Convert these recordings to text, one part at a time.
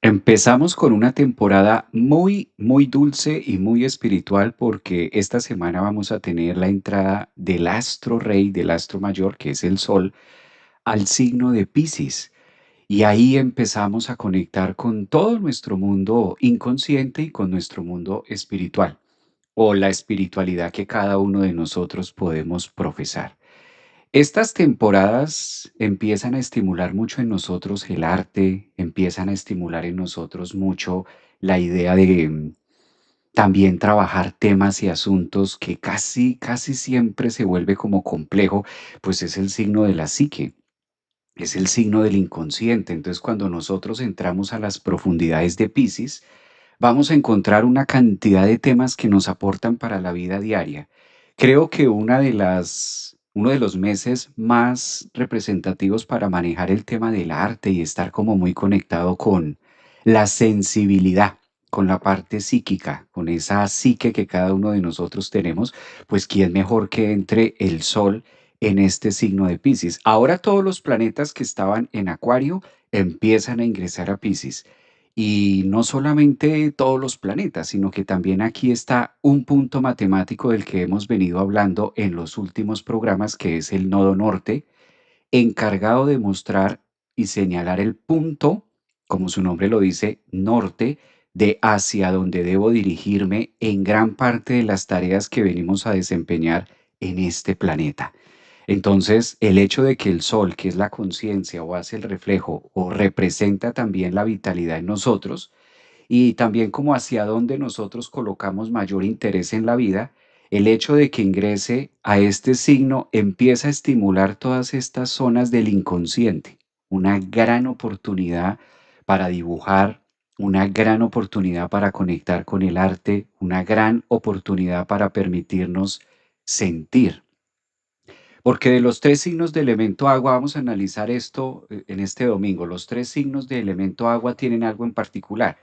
Empezamos con una temporada muy, muy dulce y muy espiritual porque esta semana vamos a tener la entrada del astro rey, del astro mayor, que es el Sol, al signo de Piscis. Y ahí empezamos a conectar con todo nuestro mundo inconsciente y con nuestro mundo espiritual, o la espiritualidad que cada uno de nosotros podemos profesar. Estas temporadas empiezan a estimular mucho en nosotros el arte, empiezan a estimular en nosotros mucho la idea de también trabajar temas y asuntos que casi siempre se vuelve como complejo, pues es el signo de la psique, es el signo del inconsciente. Entonces, cuando nosotros entramos a las profundidades de Piscis, vamos a encontrar una cantidad de temas que nos aportan para la vida diaria. Creo que uno de los meses más representativos para manejar el tema del arte y estar como muy conectado con la sensibilidad, con la parte psíquica, con esa psique que cada uno de nosotros tenemos, pues quién mejor que entre el sol en este signo de Piscis. Ahora todos los planetas que estaban en Acuario empiezan a ingresar a Piscis. Y no solamente todos los planetas, sino que también aquí está un punto matemático del que hemos venido hablando en los últimos programas, que es el nodo norte, encargado de mostrar y señalar el punto, como su nombre lo dice, norte, de hacia donde debo dirigirme en gran parte de las tareas que venimos a desempeñar en este planeta. Entonces, el hecho de que el sol, que es la conciencia o hace el reflejo o representa también la vitalidad en nosotros, y también como hacia dónde nosotros colocamos mayor interés en la vida, el hecho de que ingrese a este signo empieza a estimular todas estas zonas del inconsciente, una gran oportunidad para dibujar, una gran oportunidad para conectar con el arte, una gran oportunidad para permitirnos sentir. Porque de los tres signos de elemento agua, vamos a analizar esto en este domingo. Los tres signos de elemento agua tienen algo en particular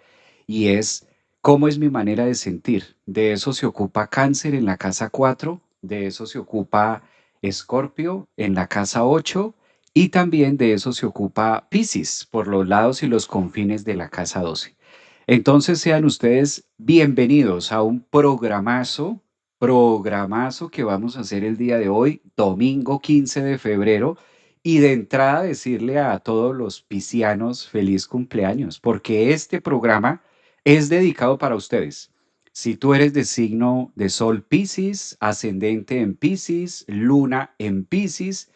y es cómo es mi manera de sentir. De eso se ocupa Cáncer en la casa 4, de eso se ocupa Escorpio en la casa 8 y también de eso se ocupa Piscis por los lados y los confines de la casa 12. Entonces sean ustedes bienvenidos a un programazo que vamos a hacer el día de hoy, domingo 15 de febrero. Y de entrada decirle a todos los piscianos feliz cumpleaños, porque este programa es dedicado para ustedes. Si tú eres de signo de Sol Piscis, ascendente en Piscis, luna en Piscis,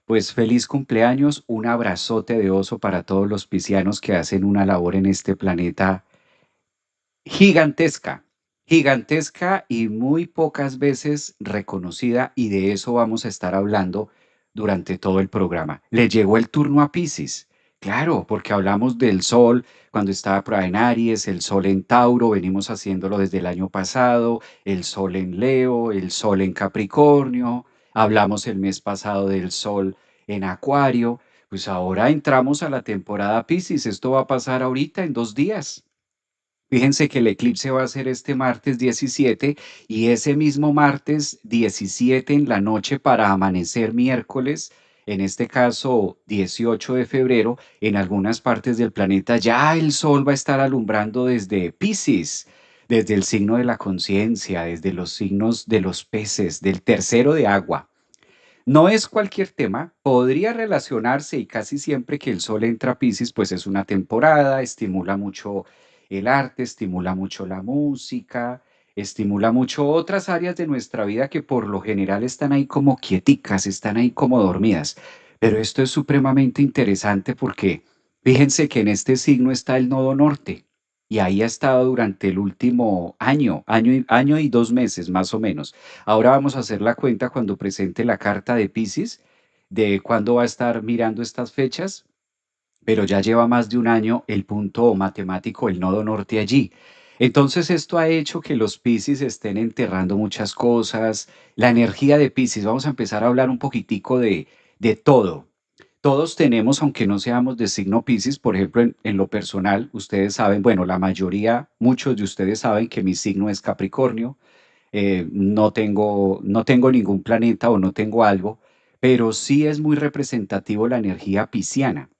pues feliz cumpleaños, un abrazote de oso para todos los piscianos que hacen una labor en este planeta gigantesca, gigantesca y muy pocas veces reconocida, y de eso vamos a estar hablando durante todo el programa. Le llegó el turno a Piscis. Claro, porque hablamos del Sol cuando estaba por ahí en Aries, el Sol en Tauro, venimos haciéndolo desde el año pasado, el Sol en Leo, el Sol en Capricornio, hablamos el mes pasado del Sol en Acuario, pues ahora entramos a la temporada Piscis, esto va a pasar ahorita en 2 días. Fíjense que el eclipse va a ser este martes 17 y ese mismo martes 17 en la noche para amanecer miércoles, en este caso 18 de febrero, en algunas partes del planeta ya el sol va a estar alumbrando desde Piscis, desde el signo de la conciencia, desde los signos de los peces, del tercero de agua. No es cualquier tema, podría relacionarse y casi siempre que el sol entra a Piscis, pues es una temporada, estimula mucho el arte, estimula mucho la música, estimula mucho otras áreas de nuestra vida que por lo general están ahí como quieticas, están ahí como dormidas. Pero esto es supremamente interesante porque fíjense que en este signo está el nodo norte y ahí ha estado durante el último año y 2 meses más o menos. Ahora vamos a hacer la cuenta cuando presente la carta de Piscis de cuándo va a estar mirando estas fechas, pero ya lleva más de un año el punto matemático, el nodo norte allí. Entonces esto ha hecho que los Piscis estén enterrando muchas cosas. La energía de Piscis, vamos a empezar a hablar un poquitico de todo. Todos tenemos, aunque no seamos de signo Piscis, por ejemplo, en lo personal, ustedes saben, bueno, la mayoría, muchos de ustedes saben que mi signo es Capricornio, no tengo ningún planeta o no tengo algo, pero sí es muy representativo la energía pisciana.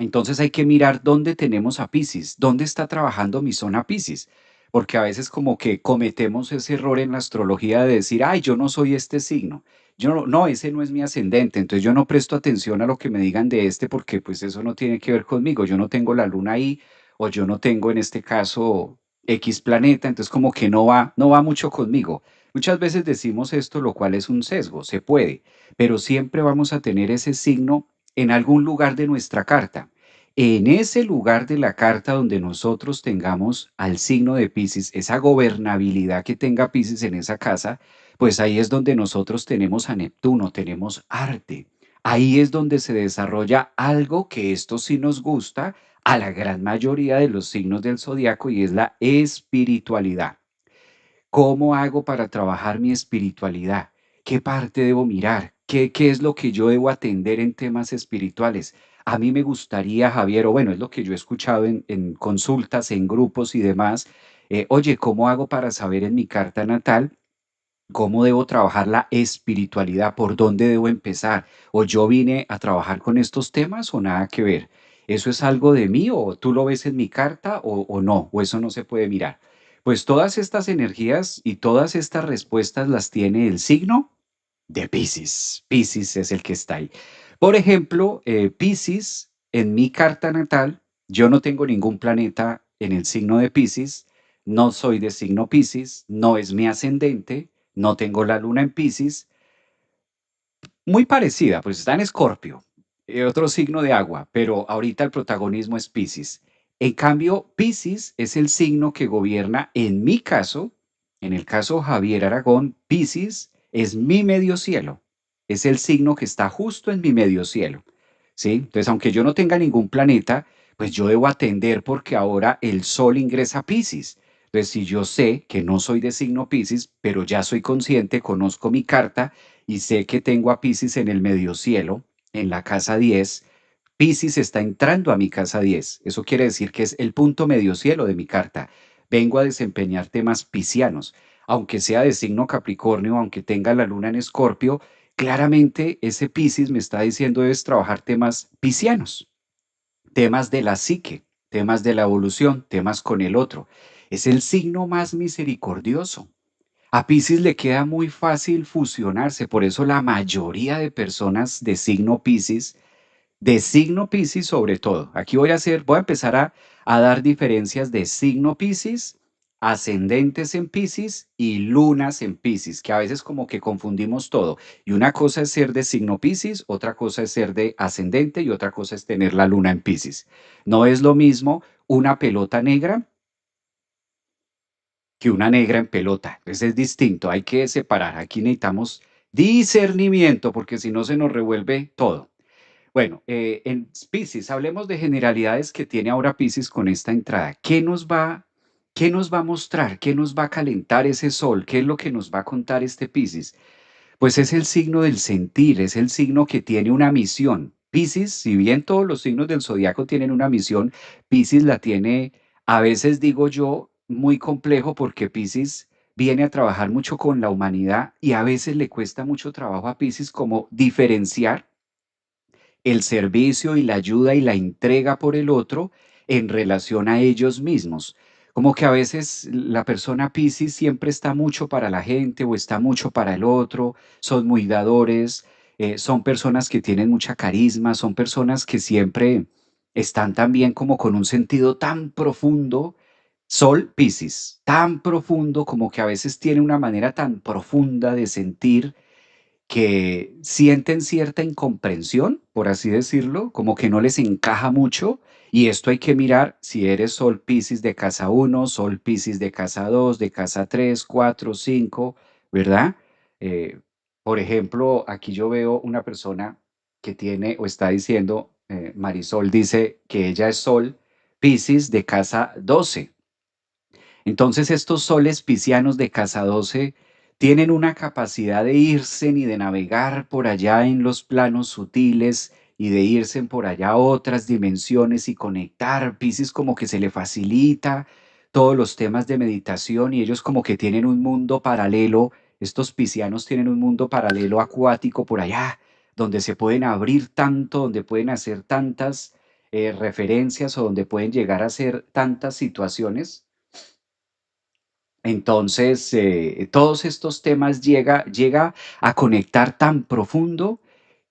Entonces hay que mirar dónde tenemos a Piscis, dónde está trabajando mi zona Piscis, porque a veces como que cometemos ese error en la astrología de decir, ay, yo no soy este signo, yo no, no, ese no es mi ascendente, entonces yo no presto atención a lo que me digan de este porque pues eso no tiene que ver conmigo, yo no tengo la luna ahí o yo no tengo en este caso X planeta, entonces como que no va mucho conmigo. Muchas veces decimos esto, lo cual es un sesgo, se puede, pero siempre vamos a tener ese signo en algún lugar de nuestra carta. En ese lugar de la carta donde nosotros tengamos al signo de Piscis, esa gobernabilidad que tenga Piscis en esa casa, pues ahí es donde nosotros tenemos a Neptuno, tenemos arte. Ahí es donde se desarrolla algo que esto sí nos gusta a la gran mayoría de los signos del zodiaco y es la espiritualidad. ¿Cómo hago para trabajar mi espiritualidad? ¿Qué parte debo mirar? ¿Qué es lo que yo debo atender en temas espirituales? A mí me gustaría, Javier, o bueno, es lo que yo he escuchado en consultas, en grupos y demás. Oye, ¿cómo hago para saber en mi carta natal cómo debo trabajar la espiritualidad? ¿Por dónde debo empezar? ¿O yo vine a trabajar con estos temas o nada que ver? ¿Eso es algo de mí o tú lo ves en mi carta o no? ¿O eso no se puede mirar? Pues todas estas energías y todas estas respuestas las tiene el signo de Piscis. Piscis es el que está ahí. Por ejemplo, Piscis, en mi carta natal, yo no tengo ningún planeta en el signo de Piscis, no soy de signo Piscis, no es mi ascendente, no tengo la luna en Piscis, muy parecida, pues está en Escorpio, otro signo de agua, pero ahorita el protagonismo es Piscis. En cambio, Piscis es el signo que gobierna, en mi caso, en el caso Javier Aragón, Piscis es mi medio cielo, es el signo que está justo en mi medio cielo, ¿sí? Entonces, aunque yo no tenga ningún planeta, pues yo debo atender porque ahora el Sol ingresa a Piscis. Entonces, si yo sé que no soy de signo Piscis, pero ya soy consciente, conozco mi carta, y sé que tengo a Piscis en el medio cielo, en la casa 10. Piscis está entrando a mi casa 10. Eso quiere decir que es el punto medio cielo de mi carta. Vengo a desempeñar temas piscianos. Aunque sea de signo Capricornio, aunque tenga la luna en Escorpio, claramente ese Piscis me está diciendo debes trabajar temas piscianos, temas de la psique, temas de la evolución, temas con el otro. Es el signo más misericordioso. A Piscis le queda muy fácil fusionarse, por eso la mayoría de personas de signo Piscis sobre todo. Aquí voy a empezar a dar diferencias de signo Piscis, ascendentes en Piscis y lunas en Piscis, que a veces como que confundimos todo. Y una cosa es ser de signo Piscis, otra cosa es ser de ascendente y otra cosa es tener la luna en Piscis. No es lo mismo una pelota negra que una negra en pelota. Entonces es distinto, hay que separar. Aquí necesitamos discernimiento porque si no se nos revuelve todo. Bueno, en Piscis, hablemos de generalidades que tiene ahora Piscis con esta entrada. ¿Qué nos va a mostrar? ¿Qué nos va a calentar ese sol? ¿Qué es lo que nos va a contar este Piscis? Pues es el signo del sentir, es el signo que tiene una misión. Piscis, si bien todos los signos del zodiaco tienen una misión, Piscis la tiene, a veces digo yo, muy complejo porque Piscis viene a trabajar mucho con la humanidad y a veces le cuesta mucho trabajo a Piscis como diferenciar el servicio y la ayuda y la entrega por el otro en relación a ellos mismos. Como que a veces la persona Piscis siempre está mucho para la gente o está mucho para el otro, son muy dadores, son personas que tienen mucha carisma, son personas que siempre están también como con un sentido tan profundo. Sol Piscis, tan profundo como que a veces tiene una manera tan profunda de sentir que sienten cierta incomprensión, por así decirlo, como que no les encaja mucho. Y esto hay que mirar si eres Sol Piscis de casa uno, Sol Piscis de casa 2, de casa 3, 4, 5, ¿verdad? Eh, por ejemplo, aquí yo veo una persona que tiene o está diciendo, Marisol dice que ella es Sol Piscis de casa 12. Entonces estos soles piscianos de casa 12 tienen una capacidad de irse y de navegar por allá en los planos sutiles y de irse por allá a otras dimensiones y conectar. Piscis como que se le facilita todos los temas de meditación y ellos como que tienen un mundo paralelo. Estos piscianos tienen un mundo paralelo acuático por allá, donde se pueden abrir tanto, donde pueden hacer tantas referencias o donde pueden llegar a ser tantas situaciones. Entonces, todos estos temas llega a conectar tan profundo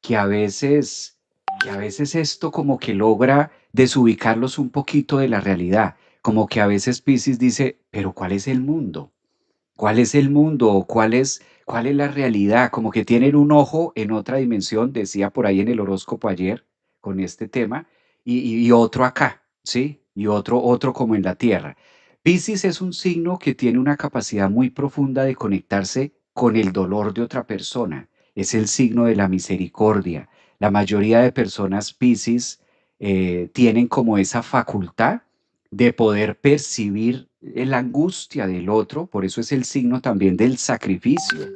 que a veces que a veces esto como que logra desubicarlos un poquito de la realidad, como que a veces Piscis dice: "¿Pero cuál es el mundo? ¿Cuál es el mundo? ¿O cuál es la realidad?". Como que tienen un ojo en otra dimensión, decía por ahí en el horóscopo ayer con este tema, y otro acá, ¿sí? Y otro como en la Tierra. Piscis es un signo que tiene una capacidad muy profunda de conectarse con el dolor de otra persona. Es el signo de la misericordia. La mayoría de personas Piscis tienen como esa facultad de poder percibir la angustia del otro, por eso es el signo también del sacrificio,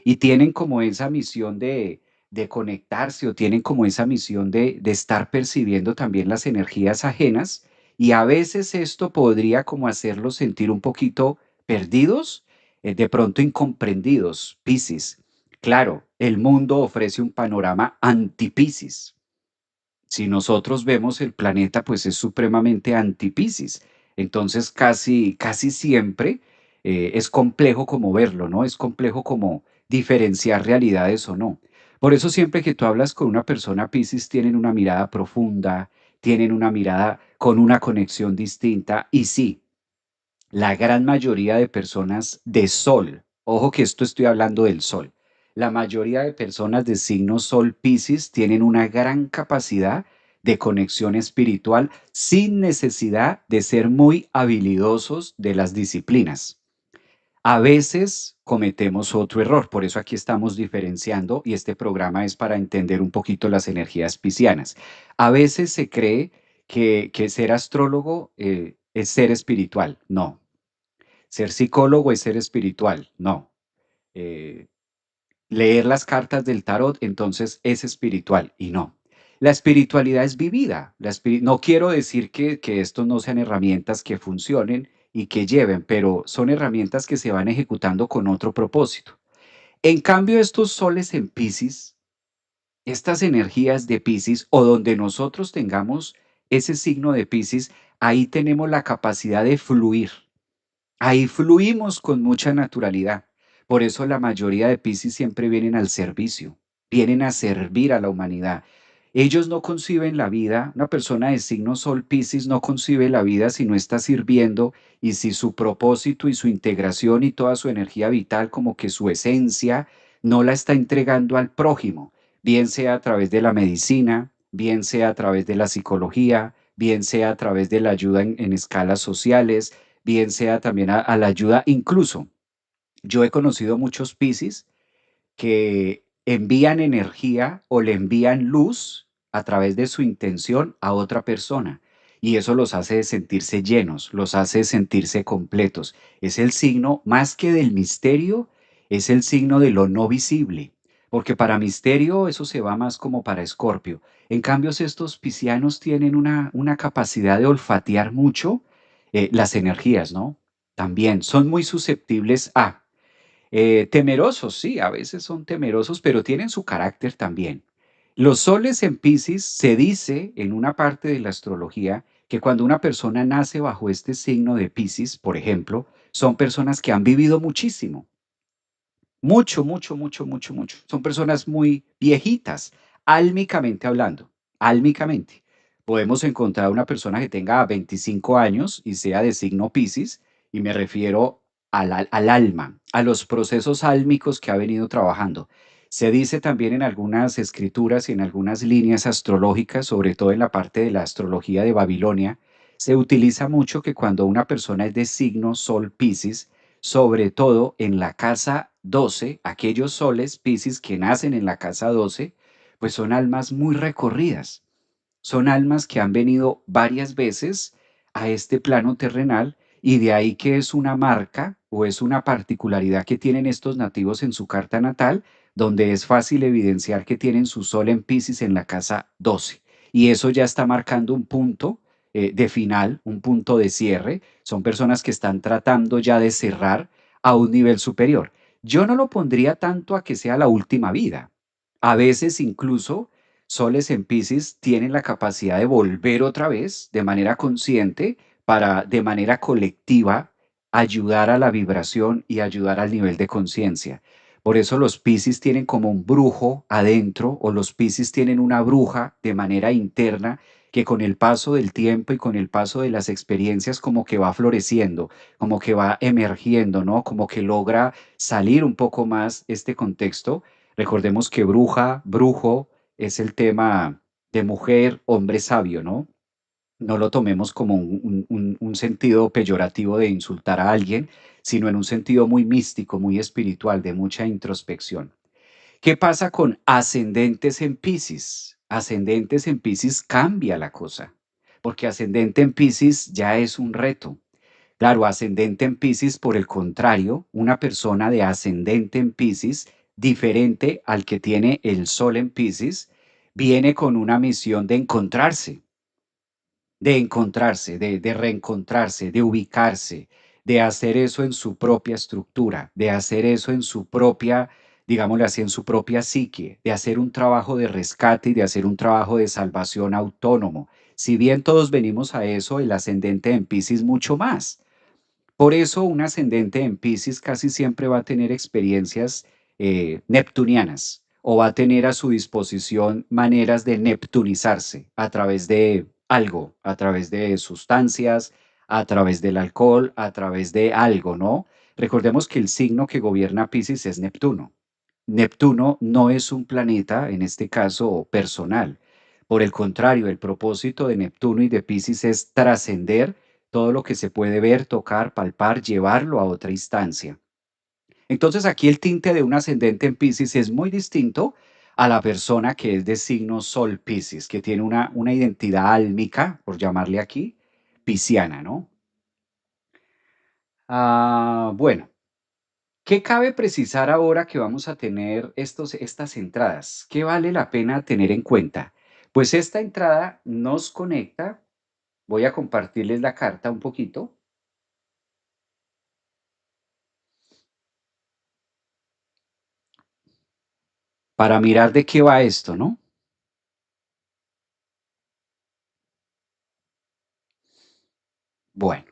y tienen como esa misión de conectarse o tienen como esa misión de estar percibiendo también las energías ajenas, y a veces esto podría como hacerlos sentir un poquito perdidos, de pronto incomprendidos, Piscis. Claro, el mundo ofrece un panorama anti-Piscis. Si nosotros vemos el planeta, pues es supremamente anti-Piscis. Entonces, casi siempre es complejo como verlo, ¿no? Es complejo como diferenciar realidades o no. Por eso siempre que tú hablas con una persona Piscis, tienen una mirada profunda, tienen una mirada con una conexión distinta. Y sí, la gran mayoría de personas de Sol, ojo que esto estoy hablando del Sol, la mayoría de personas de signo Sol Piscis tienen una gran capacidad de conexión espiritual sin necesidad de ser muy habilidosos de las disciplinas. A veces cometemos otro error, por eso aquí estamos diferenciando y este programa es para entender un poquito las energías piscianas. A veces se cree que ser astrólogo es ser espiritual. No, ser psicólogo es ser espiritual, no. Eh, Leer las cartas del tarot, entonces es espiritual y no. La espiritualidad es vivida. No quiero decir que estos no sean herramientas que funcionen y que lleven, pero son herramientas que se van ejecutando con otro propósito. En cambio, estos soles en Piscis, estas energías de Piscis o donde nosotros tengamos ese signo de Piscis, ahí tenemos la capacidad de fluir. Ahí fluimos con mucha naturalidad. Por eso la mayoría de Piscis siempre vienen al servicio, vienen a servir a la humanidad. Ellos no conciben la vida, una persona de signo Sol Piscis no concibe la vida si no está sirviendo y si su propósito y su integración y toda su energía vital, como que su esencia, no la está entregando al prójimo, bien sea a través de la medicina, bien sea a través de la psicología, bien sea a través de la ayuda en escalas sociales, bien sea también a la ayuda. Incluso yo he conocido muchos Piscis que envían energía o le envían luz a través de su intención a otra persona. Y eso los hace sentirse llenos, los hace sentirse completos. Es el signo, más que del misterio, es el signo de lo no visible. Porque para misterio eso se va más como para Escorpio. En cambio, estos piscianos tienen una capacidad de olfatear mucho las energías, ¿no? También son muy susceptibles a temerosos, sí, a veces son temerosos, pero tienen su carácter también. Los soles en Piscis se dice en una parte de la astrología que cuando una persona nace bajo este signo de Piscis, por ejemplo, son personas que han vivido muchísimo, mucho, mucho, mucho, mucho, mucho. Son personas muy viejitas, álmicamente hablando, álmicamente. Podemos encontrar una persona que tenga 25 años y sea de signo Piscis, y me refiero al alma, a los procesos álmicos que ha venido trabajando. Se dice también en algunas escrituras y en algunas líneas astrológicas, sobre todo en la parte de la astrología de Babilonia, se utiliza mucho que cuando una persona es de signo Sol Piscis, sobre todo en la casa 12, aquellos soles Piscis que nacen en la casa 12, pues son almas muy recorridas, son almas que han venido varias veces a este plano terrenal y de ahí que es una marca o es una particularidad que tienen estos nativos en su carta natal, donde es fácil evidenciar que tienen su sol en Piscis en la casa 12. Y eso ya está marcando un punto de final, un punto de cierre. Son personas que están tratando ya de cerrar a un nivel superior. Yo no lo pondría tanto a que sea la última vida. A veces incluso soles en Piscis tienen la capacidad de volver otra vez de manera consciente para, de manera colectiva, ayudar a la vibración y ayudar al nivel de conciencia. Por eso los Piscis tienen como un brujo adentro, o los Piscis tienen una bruja de manera interna que con el paso del tiempo y con el paso de las experiencias como que va floreciendo, como que va emergiendo, ¿no? Como que logra salir un poco más este contexto. Recordemos que bruja, brujo es el tema de mujer, hombre sabio, ¿no? No lo tomemos como un sentido peyorativo de insultar a alguien, sino en un sentido muy místico, muy espiritual, de mucha introspección. ¿Qué pasa con ascendentes en Piscis? Ascendentes en Piscis cambia la cosa, porque ascendente en Piscis ya es un reto. Claro, ascendente en Piscis, por el contrario, una persona de ascendente en Piscis, diferente al que tiene el Sol en Piscis, viene con una misión de reencontrarse, de ubicarse, de hacer eso en su propia estructura, de hacer eso en su propia, digámoslo así, en su propia psique, de hacer un trabajo de rescate y de hacer un trabajo de salvación autónomo. Si bien todos venimos a eso, el ascendente en Piscis mucho más. Por eso un ascendente en Piscis casi siempre va a tener experiencias neptunianas, o va a tener a su disposición maneras de neptunizarse a través de algo, a través de sustancias, a través del alcohol, a través de algo, ¿no? Recordemos que el signo que gobierna Piscis es Neptuno. Neptuno no es un planeta, en este caso personal. Por el contrario, el propósito de Neptuno y de Piscis es trascender todo lo que se puede ver, tocar, palpar, llevarlo a otra instancia. Entonces aquí el tinte de un ascendente en Piscis es muy distinto a la persona que es de signo Sol Piscis, que tiene una identidad álmica, por llamarle aquí, pisciana, ¿no? Bueno, ¿qué cabe precisar ahora que vamos a tener estas entradas? ¿Qué vale la pena tener en cuenta? Pues esta entrada nos conecta, voy a compartirles la carta un poquito para mirar de qué va esto, ¿no? Bueno,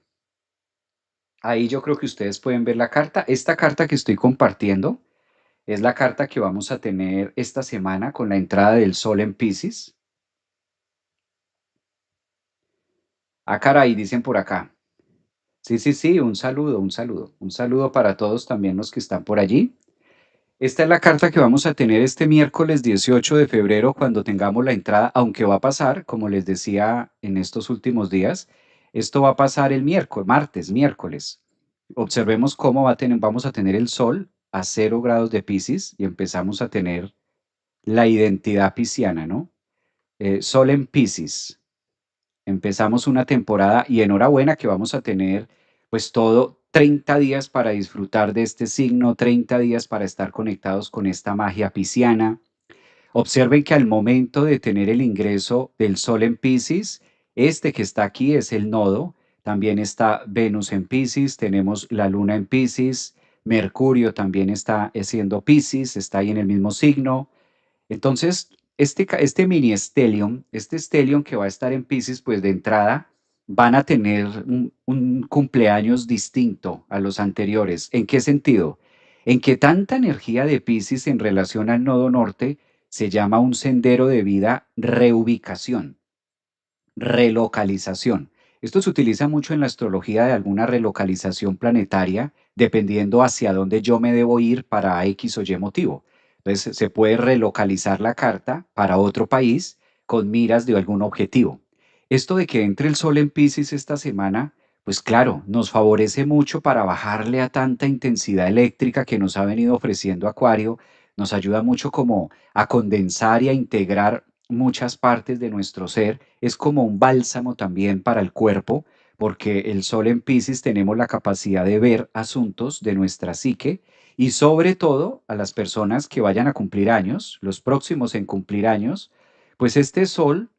ahí yo creo que ustedes pueden ver la carta. Esta carta que estoy compartiendo es la carta que vamos a tener esta semana con la entrada del Sol en Piscis. Ah, caray, dicen por acá. Sí, sí, sí, un saludo, un saludo. Un saludo para todos también los que están por allí. Esta es la carta que vamos a tener este miércoles 18 de febrero cuando tengamos la entrada, aunque va a pasar, como les decía en estos últimos días, esto va a pasar el miércoles, martes, miércoles. Observemos cómo vamos a tener el Sol a 0 grados de Piscis y empezamos a tener la identidad pisciana, ¿no? Sol en Piscis. Empezamos una temporada y enhorabuena que vamos a tener pues todo 30 días para disfrutar de este signo, 30 días para estar conectados con esta magia pisciana. Observen que al momento de tener el ingreso del Sol en Piscis, este que está aquí es el nodo, también está Venus en Piscis, tenemos la Luna en Piscis, Mercurio también está siendo Piscis, está ahí en el mismo signo, entonces, este mini stellium, este stellium que va a estar en Piscis, pues de entrada van a tener un cumpleaños distinto a los anteriores. ¿En qué sentido? En que tanta energía de Piscis en relación al nodo norte se llama un sendero de vida reubicación, relocalización. Esto se utiliza mucho en la astrología de alguna relocalización planetaria, dependiendo hacia dónde yo me debo ir para X o Y motivo. Entonces, se puede relocalizar la carta para otro país con miras de algún objetivo. Esto de que entre el Sol en Piscis esta semana, pues claro, nos favorece mucho para bajarle a tanta intensidad eléctrica que nos ha venido ofreciendo Acuario, nos ayuda mucho como a condensar y a integrar muchas partes de nuestro ser, es como un bálsamo también para el cuerpo, porque el Sol en Piscis tenemos la capacidad de ver asuntos de nuestra psique y sobre todo a las personas que vayan a cumplir años, los próximos en cumplir años, pues este Sol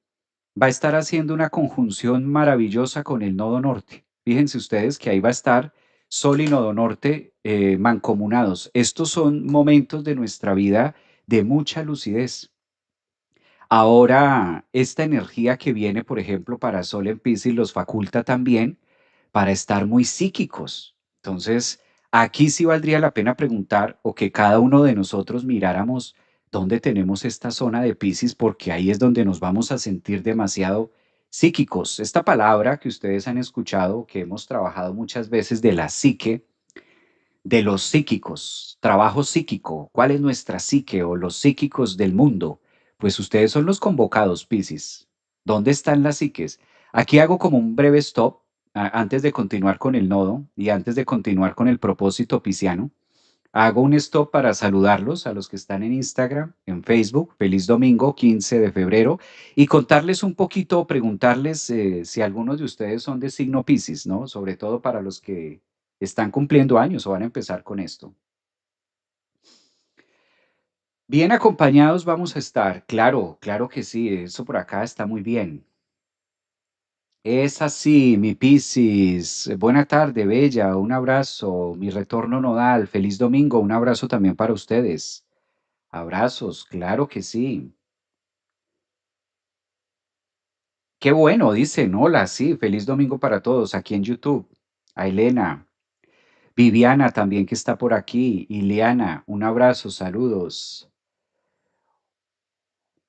va a estar haciendo una conjunción maravillosa con el nodo norte. Fíjense ustedes que ahí va a estar Sol y nodo norte mancomunados. Estos son momentos de nuestra vida de mucha lucidez. Ahora, esta energía que viene, por ejemplo, para Sol en Piscis los faculta también para estar muy psíquicos. Entonces, aquí sí valdría la pena preguntar o que cada uno de nosotros miráramos dónde tenemos esta zona de Piscis, porque ahí es donde nos vamos a sentir demasiado psíquicos. Esta palabra que ustedes han escuchado, que hemos trabajado muchas veces de la psique, de los psíquicos, trabajo psíquico, ¿cuál es nuestra psique o los psíquicos del mundo? Pues ustedes son los convocados, Piscis. ¿Dónde están las psiques? Aquí hago como un breve stop antes de continuar con el nodo y antes de continuar con el propósito pisciano. Hago un stop para saludarlos a los que están en Instagram, en Facebook. Feliz domingo, 15 de febrero. Y contarles un poquito, preguntarles si algunos de ustedes son de signo Piscis, ¿no? Sobre todo para los que están cumpliendo años o van a empezar con esto. Bien acompañados vamos a estar. Claro, claro que sí. Eso por acá está muy bien. Es así, mi Piscis. Buena tarde, bella. Un abrazo. Mi retorno nodal. Feliz domingo. Un abrazo también para ustedes. Abrazos, claro que sí. Qué bueno, dicen. Hola, sí, feliz domingo para todos aquí en YouTube. A Elena, Viviana también que está por aquí. Ileana, un abrazo, saludos.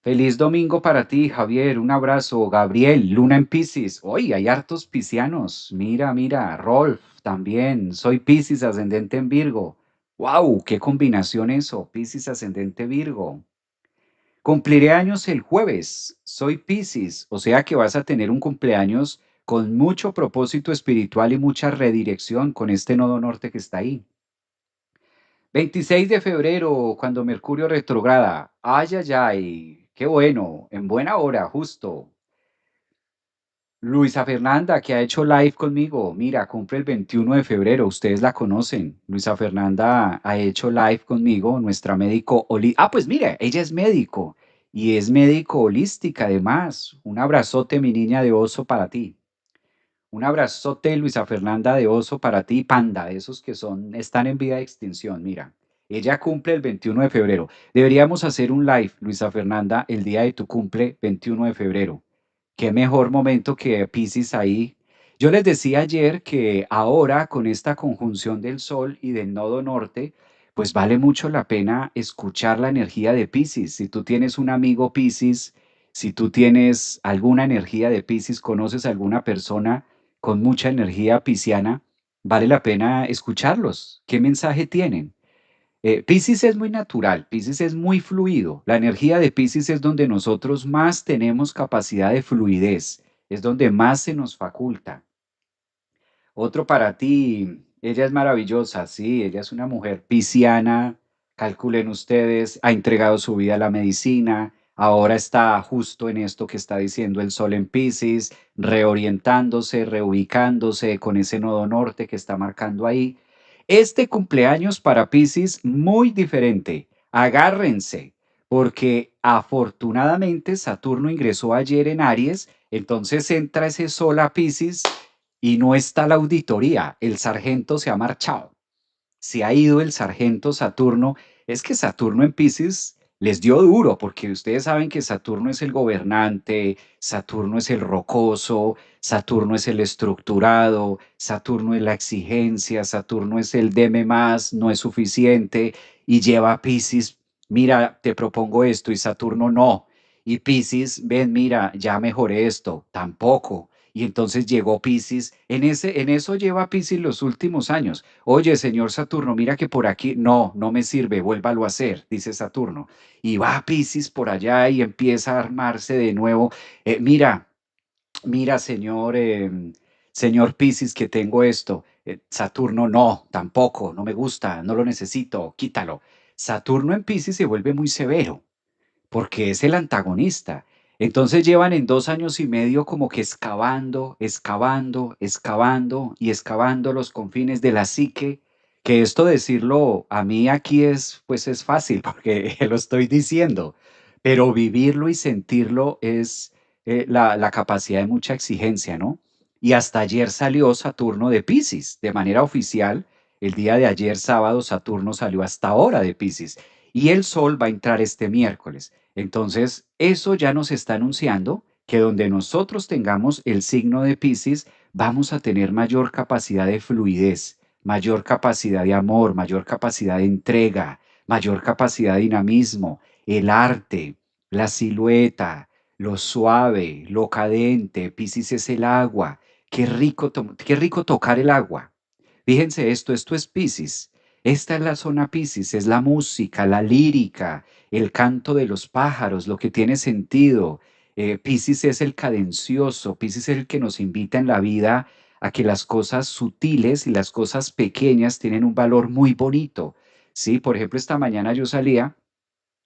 Feliz domingo para ti, Javier. Un abrazo. Gabriel, Luna en Piscis. Hoy hay hartos piscianos. Mira, mira. Rolf, también. Soy Piscis, ascendente en Virgo. ¡Wow! ¡Qué combinación eso! Piscis, ascendente Virgo. Cumpliré años el jueves. Soy Piscis, o sea que vas a tener un cumpleaños con mucho propósito espiritual y mucha redirección con este nodo norte que está ahí. 26 de febrero, cuando Mercurio retrograda. Ay, ay, ay. Qué bueno. En buena hora, justo. Luisa Fernanda, que ha hecho live conmigo. Mira, cumple el 21 de febrero. Ustedes la conocen. Luisa Fernanda ha hecho live conmigo, nuestra médico. Pues mire, ella es médico y es médico holística además. Un abrazote, mi niña de oso, para ti. Un abrazote, Luisa Fernanda de oso, para ti, panda, de esos que están en vía de extinción. Mira, ella cumple el 21 de febrero. Deberíamos hacer un live, Luisa Fernanda, el día de tu cumple, 21 de febrero. Qué mejor momento que Piscis ahí. Yo les decía ayer que ahora con esta conjunción del Sol y del nodo norte, pues vale mucho la pena escuchar la energía de Piscis. Si tú tienes un amigo Piscis, si tú tienes alguna energía de Piscis, conoces a alguna persona con mucha energía pisciana, vale la pena escucharlos. ¿Qué mensaje tienen? Piscis es muy natural, Piscis es muy fluido. La energía de Piscis es donde nosotros más tenemos capacidad de fluidez, es donde más se nos faculta. Otro para ti, ella es maravillosa, sí, ella es una mujer pisciana, calculen ustedes, ha entregado su vida a la medicina, ahora está justo en esto que está diciendo el sol en Piscis, reorientándose, reubicándose con ese nodo norte que está marcando ahí. Este cumpleaños para Piscis muy diferente, agárrense, porque afortunadamente Saturno ingresó ayer en Aries, entonces entra ese sol a Piscis y no está la auditoría, el sargento se ha marchado, se ha ido el sargento Saturno. Es que Saturno en Piscis les dio duro, porque ustedes saben que Saturno es el gobernante, Saturno es el rocoso, Saturno es el estructurado, Saturno es la exigencia, Saturno es el deme más, no es suficiente, y lleva a Piscis, mira, te propongo esto, y Saturno no. Y Piscis, ven, mira, ya mejoré esto, tampoco. Y entonces llegó Piscis, en eso lleva Piscis los últimos años. Oye, señor Saturno, mira que por aquí, no, no me sirve, vuélvalo a hacer, dice Saturno. Y va Piscis por allá y empieza a armarse de nuevo. Mira, mira, señor Piscis, que tengo esto. Saturno, no, tampoco, no me gusta, no lo necesito, quítalo. Saturno en Piscis se vuelve muy severo porque es el antagonista. Entonces llevan en 2 años y medio como que excavando, excavando, excavando y excavando los confines de la psique, que esto decirlo a mí aquí es, pues es fácil porque lo estoy diciendo, pero vivirlo y sentirlo es la capacidad de mucha exigencia, ¿no? Y hasta ayer salió Saturno de Piscis, de manera oficial, el día de ayer sábado Saturno salió hasta ahora de Piscis. y el Sol va a entrar este miércoles. Entonces, eso ya nos está anunciando que donde nosotros tengamos el signo de Piscis, vamos a tener mayor capacidad de fluidez, mayor capacidad de amor, mayor capacidad de entrega, mayor capacidad de dinamismo, el arte, la silueta, lo suave, lo cadente. Piscis es el agua. Qué rico tocar el agua. Fíjense esto es Piscis. Esta es la zona Piscis, es la música, la lírica, el canto de los pájaros, lo que tiene sentido. Piscis es el cadencioso, Piscis es el que nos invita en la vida a que las cosas sutiles y las cosas pequeñas tienen un valor muy bonito. Sí, por ejemplo, esta mañana yo salía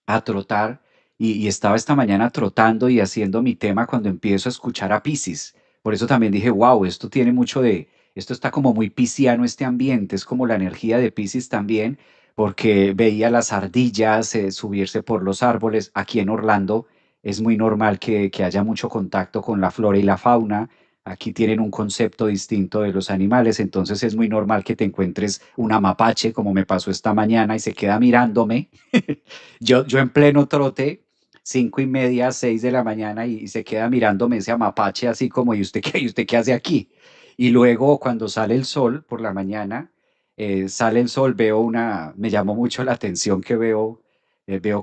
a trotar y estaba esta mañana trotando y haciendo mi tema cuando empiezo a escuchar a Piscis. Por eso también dije, wow, esto tiene mucho de, esto está como muy pisciano este ambiente, es como la energía de Piscis también, porque veía las ardillas subirse por los árboles. Aquí en Orlando es muy normal que haya mucho contacto con la flora y la fauna. Aquí tienen un concepto distinto de los animales, entonces es muy normal que te encuentres una mapache, como me pasó esta mañana, y se queda mirándome. Yo en pleno trote, 5:30, 6 de la mañana, y se queda mirándome ese mapache así como, ¿y usted qué hace aquí? Y luego cuando sale el sol por la mañana, sale el sol, me llamó mucho la atención que veo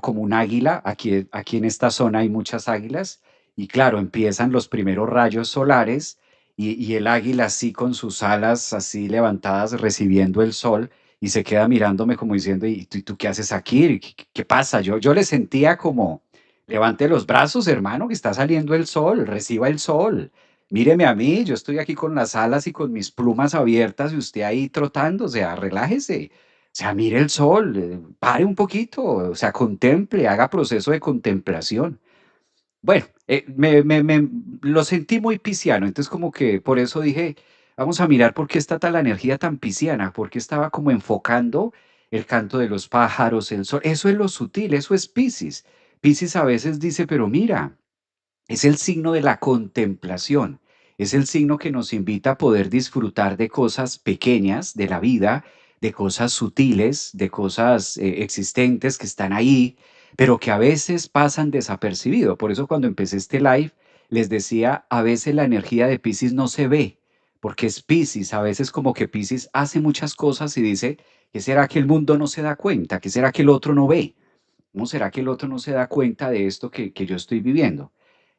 como un águila. Aquí en esta zona hay muchas águilas, y claro, empiezan los primeros rayos solares, y el águila así con sus alas así levantadas recibiendo el sol y se queda mirándome como diciendo, ¿y tú qué haces aquí? ¿Qué pasa? Yo le sentía como, levante los brazos, hermano, que está saliendo el sol, reciba el sol. Míreme a mí, yo estoy aquí con las alas y con mis plumas abiertas y usted ahí trotando, o sea, relájese. O sea, mire el sol, pare un poquito, o sea, contemple, haga proceso de contemplación. Bueno, lo sentí muy pisciano, entonces como que por eso dije, vamos a mirar por qué está tal la energía tan pisciana, porque estaba como enfocando el canto de los pájaros, el sol, eso es lo sutil, eso es Piscis. Piscis a veces dice, pero mira, es el signo de la contemplación, es el signo que nos invita a poder disfrutar de cosas pequeñas de la vida, de cosas sutiles, de cosas existentes que están ahí, pero que a veces pasan desapercibido. Por eso cuando empecé este live les decía, a veces la energía de Piscis no se ve, porque es Piscis, a veces como que Piscis hace muchas cosas y dice, ¿qué será que el mundo no se da cuenta? ¿Qué será que el otro no ve? ¿Cómo será que el otro no se da cuenta de esto que yo estoy viviendo?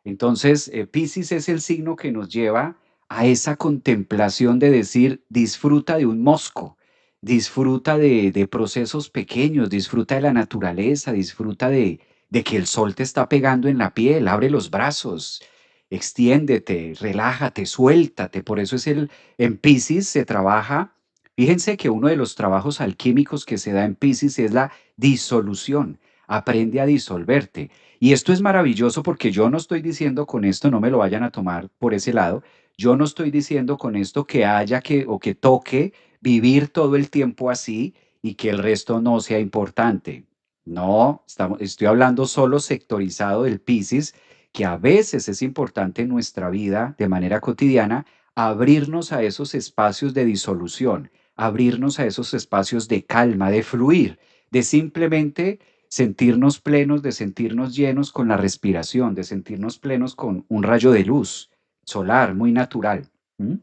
Entonces, Piscis es el signo que nos lleva a esa contemplación de decir, disfruta de un mosco, disfruta de procesos pequeños, disfruta de la naturaleza, disfruta de que el sol te está pegando en la piel, abre los brazos, extiéndete, relájate, suéltate. Por eso en Piscis se trabaja, fíjense que uno de los trabajos alquímicos que se da en Piscis es la disolución. Aprende a disolverte. Y esto es maravilloso porque yo no estoy diciendo con esto, no me lo vayan a tomar por ese lado, yo no estoy diciendo con esto que haya que o que toque vivir todo el tiempo así y que el resto no sea importante. No, estoy hablando solo sectorizado del Piscis, que a veces es importante en nuestra vida de manera cotidiana abrirnos a esos espacios de disolución, abrirnos a esos espacios de calma, de fluir, de simplemente sentirnos plenos, de sentirnos llenos con la respiración, de sentirnos plenos con un rayo de luz solar muy natural. ¿M?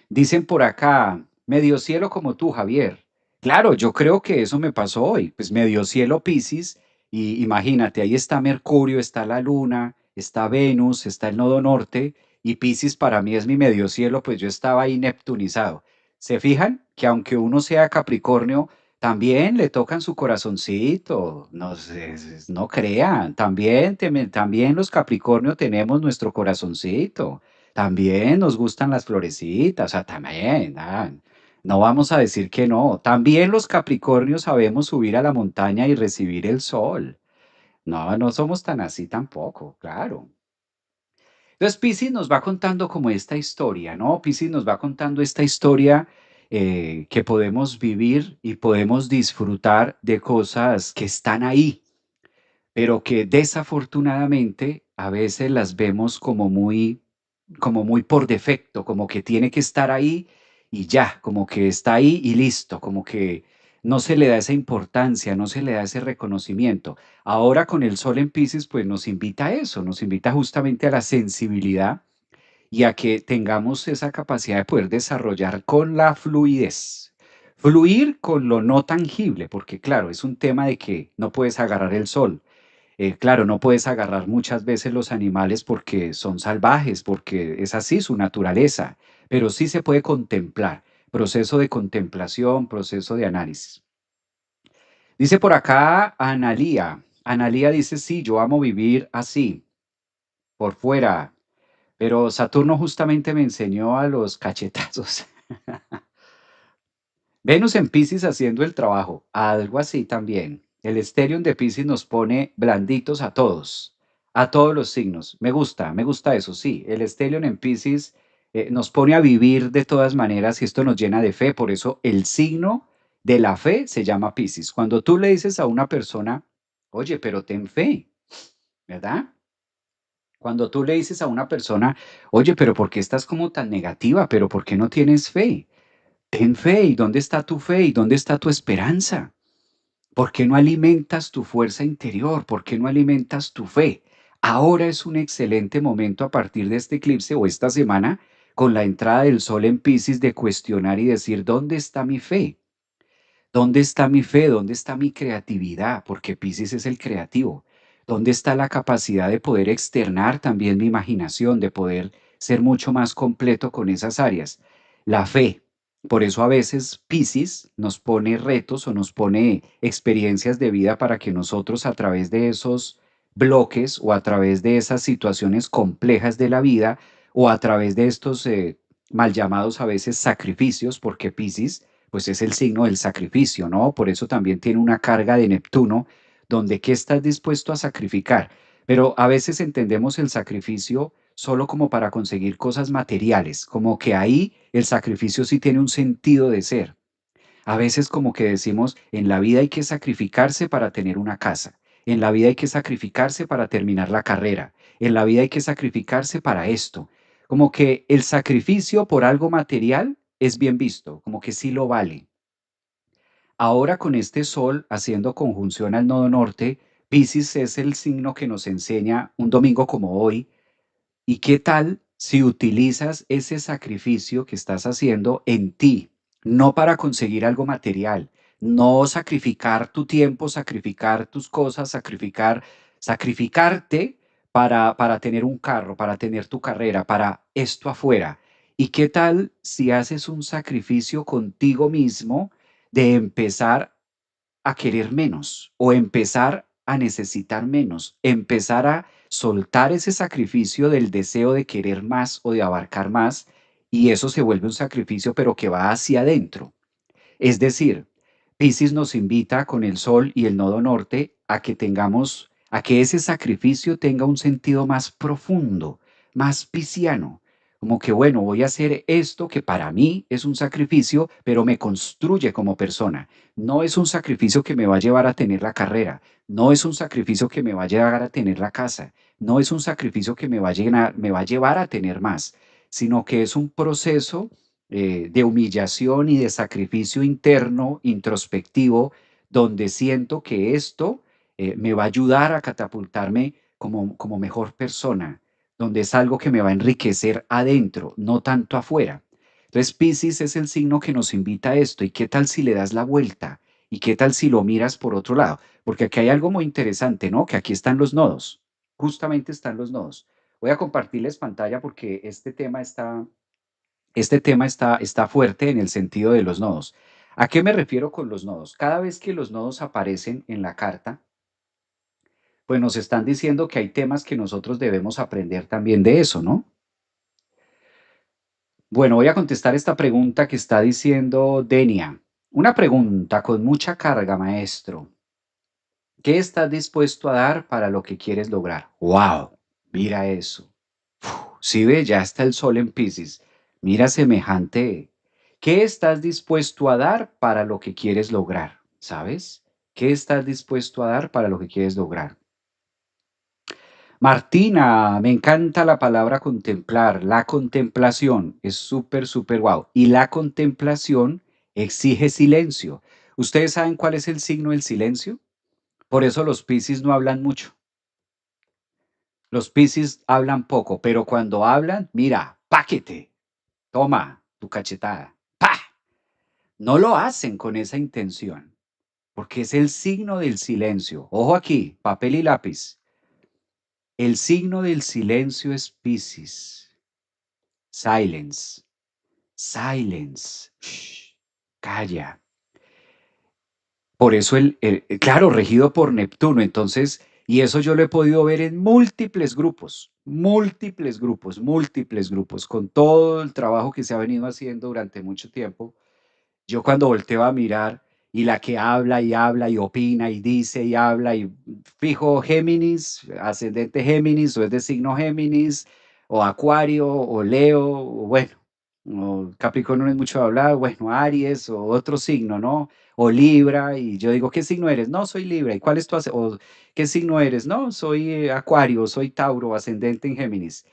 Dicen por acá, medio cielo como tú, Javier. Claro, yo creo que eso me pasó hoy, pues medio cielo Piscis, y imagínate, ahí está Mercurio, está la Luna, está Venus, está el nodo norte, y Piscis para mí es mi medio cielo, pues yo estaba ahí neptunizado. ¿Se fijan que aunque uno sea Capricornio, también le tocan su corazoncito? No, no crean, también los Capricornio tenemos nuestro corazoncito. También nos gustan las florecitas, o sea, también, no vamos a decir que no. También los Capricornios sabemos subir a la montaña y recibir el sol. No, no somos tan así tampoco, claro. Entonces, Piscis nos va contando como esta historia, ¿no? Piscis nos va contando esta historia que podemos vivir y podemos disfrutar de cosas que están ahí, pero que desafortunadamente a veces las vemos como muy por defecto, como que tiene que estar ahí y ya, como que está ahí y listo, como que no se le da esa importancia, no se le da ese reconocimiento. Ahora con el sol en Piscis, pues nos invita a eso, nos invita justamente a la sensibilidad y a que tengamos esa capacidad de poder desarrollar con la fluidez. Fluir con lo no tangible, porque claro, es un tema de que no puedes agarrar el sol. Claro, no puedes agarrar muchas veces los animales porque son salvajes, porque es así su naturaleza, pero sí se puede contemplar. Proceso de contemplación, proceso de análisis. Dice por acá Analía. Analía dice, sí, yo amo vivir así, por fuera, pero Saturno justamente me enseñó a los cachetazos. Venus en Piscis haciendo el trabajo, algo así también. El Stellium de Piscis nos pone blanditos a todos los signos. Me gusta eso, sí. El Stellium en Piscis nos pone a vivir de todas maneras y esto nos llena de fe. Por eso el signo de la fe se llama Piscis. Cuando tú le dices a una persona, oye, pero ten fe, ¿verdad? Cuando tú le dices a una persona, oye, pero ¿por qué estás como tan negativa? ¿Pero por qué no tienes fe? Ten fe. ¿Y dónde está tu fe? ¿Y dónde está tu esperanza? ¿Por qué no alimentas tu fuerza interior? ¿Por qué no alimentas tu fe? Ahora es un excelente momento a partir de este eclipse o esta semana, con la entrada del sol en Piscis, de cuestionar y decir, ¿dónde está mi fe? ¿Dónde está mi fe? ¿Dónde está mi creatividad? Porque Piscis es el creativo. ¿Dónde está la capacidad de poder externar también mi imaginación, de poder ser mucho más completo con esas áreas? La fe. Por eso a veces Piscis nos pone retos o nos pone experiencias de vida para que nosotros a través de esos bloques o a través de esas situaciones complejas de la vida o a través de estos mal llamados a veces sacrificios, porque Piscis pues es el signo del sacrificio, ¿no? Por eso también tiene una carga de Neptuno, donde ¿qué estás dispuesto a sacrificar? Pero a veces entendemos el sacrificio solo como para conseguir cosas materiales, como que ahí el sacrificio sí tiene un sentido de ser. A veces como que decimos, en la vida hay que sacrificarse para tener una casa, en la vida hay que sacrificarse para terminar la carrera, en la vida hay que sacrificarse para esto. Como que el sacrificio por algo material es bien visto, como que sí lo vale. Ahora con este sol haciendo conjunción al nodo norte, Piscis es el signo que nos enseña un domingo como hoy. ¿Y qué tal si utilizas ese sacrificio que estás haciendo en ti, no para conseguir algo material, no sacrificar tu tiempo, sacrificar tus cosas, sacrificarte para tener un carro, para tener tu carrera, para esto afuera? ¿Y qué tal si haces un sacrificio contigo mismo de empezar a querer menos o empezar a necesitar menos, empezar a soltar ese sacrificio del deseo de querer más o de abarcar más, y eso se vuelve un sacrificio pero que va hacia adentro? Es decir, Piscis nos invita con el Sol y el nodo norte a que tengamos, a que ese sacrificio tenga un sentido más profundo, más pisciano. Como que, bueno, voy a hacer esto que para mí es un sacrificio, pero me construye como persona. No es un sacrificio que me va a llevar a tener la carrera. No es un sacrificio que me va a llevar a tener la casa. No es un sacrificio que me va a llevar a tener más, sino que es un proceso de humillación y de sacrificio interno, introspectivo, donde siento que esto me va a ayudar a catapultarme como mejor persona, donde es algo que me va a enriquecer adentro, no tanto afuera. Entonces, Piscis es el signo que nos invita a esto. ¿Y qué tal si le das la vuelta? ¿Y qué tal si lo miras por otro lado? Porque aquí hay algo muy interesante, ¿no? Que aquí están los nodos. Justamente están los nodos. Voy a compartirles pantalla porque está fuerte en el sentido de los nodos. ¿A qué me refiero con los nodos? Cada vez que los nodos aparecen en la carta, pues nos están diciendo que hay temas que nosotros debemos aprender también de eso, ¿no? Bueno, voy a contestar esta pregunta que está diciendo Denia. Una pregunta con mucha carga, maestro. ¿Qué estás dispuesto a dar para lo que quieres lograr? ¡Wow! Mira eso. Si ve, ya está el sol en Piscis. Mira semejante. ¿Qué estás dispuesto a dar para lo que quieres lograr? ¿Sabes? ¿Qué estás dispuesto a dar para lo que quieres lograr? Martina, me encanta la palabra contemplar. La contemplación es súper, súper guau. Y la contemplación exige silencio. ¿Ustedes saben cuál es el signo del silencio? Por eso los Piscis no hablan mucho. Los Piscis hablan poco, pero cuando hablan, mira, páquete, toma tu cachetada, pa. No lo hacen con esa intención, porque es el signo del silencio. Ojo aquí, papel y lápiz. El signo del silencio es Piscis. Silence, silence. Shh, calla. Por eso claro, regido por Neptuno. Entonces, y eso yo lo he podido ver en múltiples grupos, múltiples grupos, múltiples grupos, con todo el trabajo que se ha venido haciendo durante mucho tiempo. Yo cuando volteo a mirar y la que habla y habla y opina y dice y habla y fijo Géminis, ascendente Géminis o es de signo Géminis o Acuario o Leo o bueno, o Capricornio no es mucho de hablar, bueno, Aries o otro signo, ¿no? O Libra y yo digo, ¿qué signo eres? No, soy Libra. ¿Y cuál es tu o qué signo eres? No, soy Acuario, soy Tauro, ascendente en Géminis.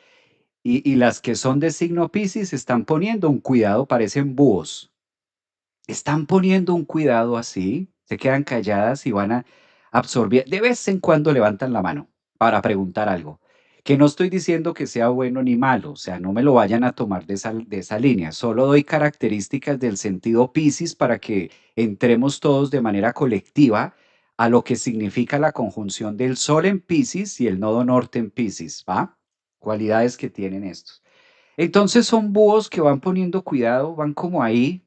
Y las que son de signo Piscis están poniendo un cuidado, parecen búhos, están poniendo un cuidado así, se quedan calladas y van a absorber. De vez en cuando levantan la mano para preguntar algo. Que no estoy diciendo que sea bueno ni malo, o sea, no me lo vayan a tomar de esa línea. Solo doy características del sentido Piscis para que entremos todos de manera colectiva a lo que significa la conjunción del Sol en Piscis y el nodo norte en Piscis, ¿va? Cualidades que tienen estos. Entonces son búhos que van poniendo cuidado, van como ahí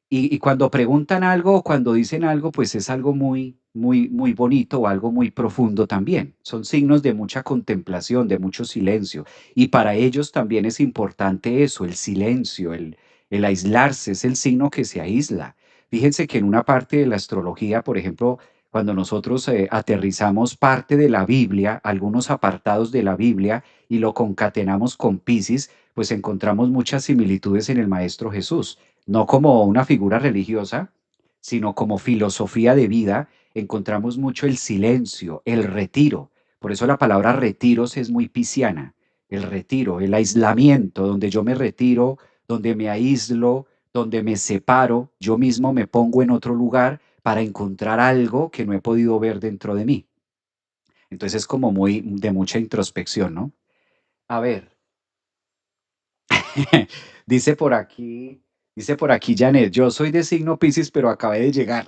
y cuando preguntan algo o cuando dicen algo, pues es algo muy, muy, muy bonito o algo muy profundo también. Son signos de mucha contemplación, de mucho silencio. Y para ellos también es importante eso, el silencio, el aislarse, es el signo que se aísla. Fíjense que en una parte de la astrología, por ejemplo, cuando nosotros aterrizamos parte de la Biblia, algunos apartados de la Biblia, y lo concatenamos con Piscis, pues encontramos muchas similitudes en el Maestro Jesús, no como una figura religiosa, sino como filosofía de vida, encontramos mucho el silencio, el retiro. Por eso la palabra retiros es muy pisciana. El retiro, el aislamiento, donde yo me retiro, donde me aíslo, donde me separo, yo mismo me pongo en otro lugar para encontrar algo que no he podido ver dentro de mí. Entonces es como muy de mucha introspección, ¿no? A ver, dice por aquí, dice por aquí Janet, yo soy de signo Piscis, pero acabé de llegar.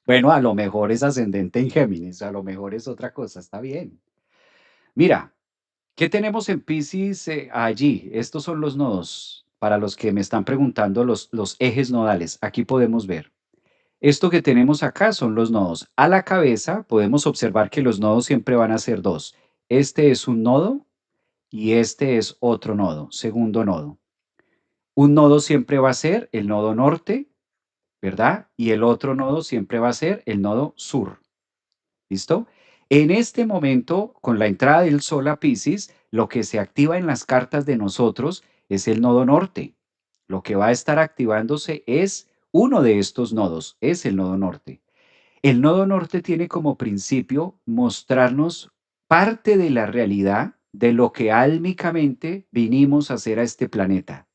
Bueno, a lo mejor es ascendente en Géminis, a lo mejor es otra cosa, está bien. Mira, ¿qué tenemos en Piscis allí? Estos son los nodos, para los que me están preguntando los ejes nodales. Aquí podemos ver. Esto que tenemos acá son los nodos. A la cabeza podemos observar que los nodos siempre van a ser dos. Este es un nodo y este es otro nodo, segundo nodo. Un nodo siempre va a ser el nodo norte, ¿verdad? Y el otro nodo siempre va a ser el nodo sur. ¿Listo? En este momento, con la entrada del Sol a Pisces, lo que se activa en las cartas de nosotros es el nodo norte. Lo que va a estar activándose es uno de estos nodos, es el nodo norte. El nodo norte tiene como principio mostrarnos parte de la realidad de lo que álmicamente vinimos a hacer a este planeta,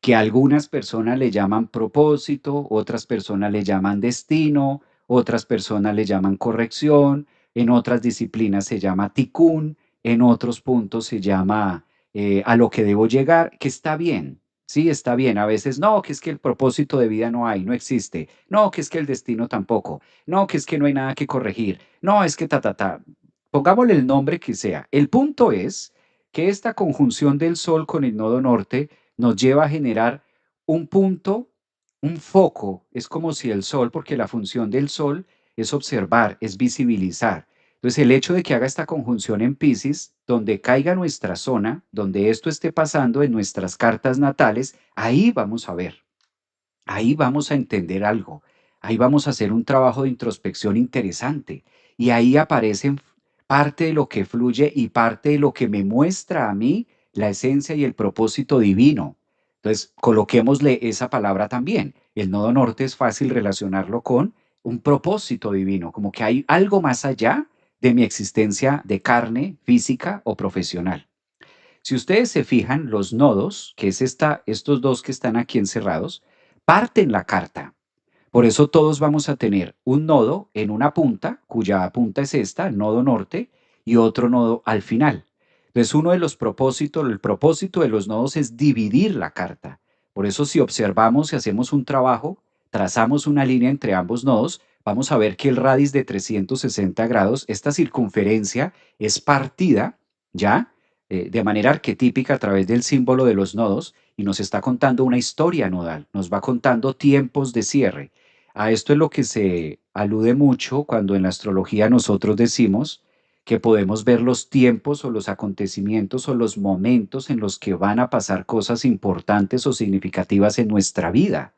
que algunas personas le llaman propósito, otras personas le llaman destino, otras personas le llaman corrección, en otras disciplinas se llama tikkun, en otros puntos se llama a lo que debo llegar, que está bien, sí, está bien. A veces no, que es que el propósito de vida no hay, no existe. No, que es que el destino tampoco. No, que es que no hay nada que corregir. No, es que ta. Pongámosle el nombre que sea. El punto es que esta conjunción del Sol con el nodo norte nos lleva a generar un punto, un foco. Es como si el Sol, porque la función del Sol es observar, es visibilizar. Entonces, el hecho de que haga esta conjunción en Pisces, donde caiga nuestra zona, donde esto esté pasando en nuestras cartas natales, ahí vamos a ver, ahí vamos a entender algo, ahí vamos a hacer un trabajo de introspección interesante y ahí aparecen parte de lo que fluye y parte de lo que me muestra a mí la esencia y el propósito divino. Entonces, coloquémosle esa palabra también. El nodo norte es fácil relacionarlo con un propósito divino, como que hay algo más allá de mi existencia de carne, física o profesional. Si ustedes se fijan, los nodos, que es estos dos que están aquí encerrados, parten la carta. Por eso todos vamos a tener un nodo en una punta, cuya punta es esta, el nodo norte, y otro nodo al final. Entonces, uno de los propósitos, el propósito de los nodos es dividir la carta. Por eso, si observamos y hacemos un trabajo, trazamos una línea entre ambos nodos, vamos a ver que el radius de 360 grados, esta circunferencia es partida, ¿ya? De manera arquetípica a través del símbolo de los nodos y nos está contando una historia nodal, nos va contando tiempos de cierre. A esto es lo que se alude mucho cuando en la astrología nosotros decimos que podemos ver los tiempos o los acontecimientos o los momentos en los que van a pasar cosas importantes o significativas en nuestra vida.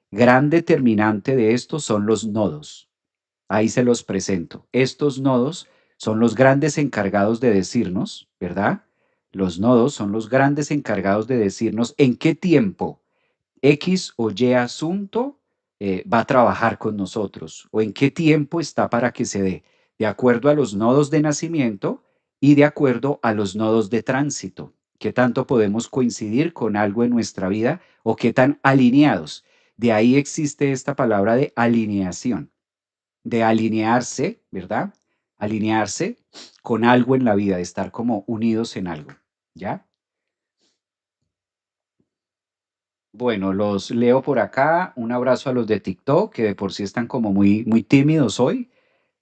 Gran determinante de esto son los nodos. Ahí se los presento. Estos nodos son los grandes encargados de decirnos, ¿verdad? Los nodos son los grandes encargados de decirnos en qué tiempo X o Y asunto va a trabajar con nosotros o en qué tiempo está para que se dé, de acuerdo a los nodos de nacimiento y de acuerdo a los nodos de tránsito. ¿Qué tanto podemos coincidir con algo en nuestra vida o qué tan alineados? De ahí existe esta palabra de alineación, de alinearse, ¿verdad? Alinearse con algo en la vida, de estar como unidos en algo, ¿ya? Bueno, los leo por acá. Un abrazo a los de TikTok, que de por sí están como muy, muy tímidos hoy.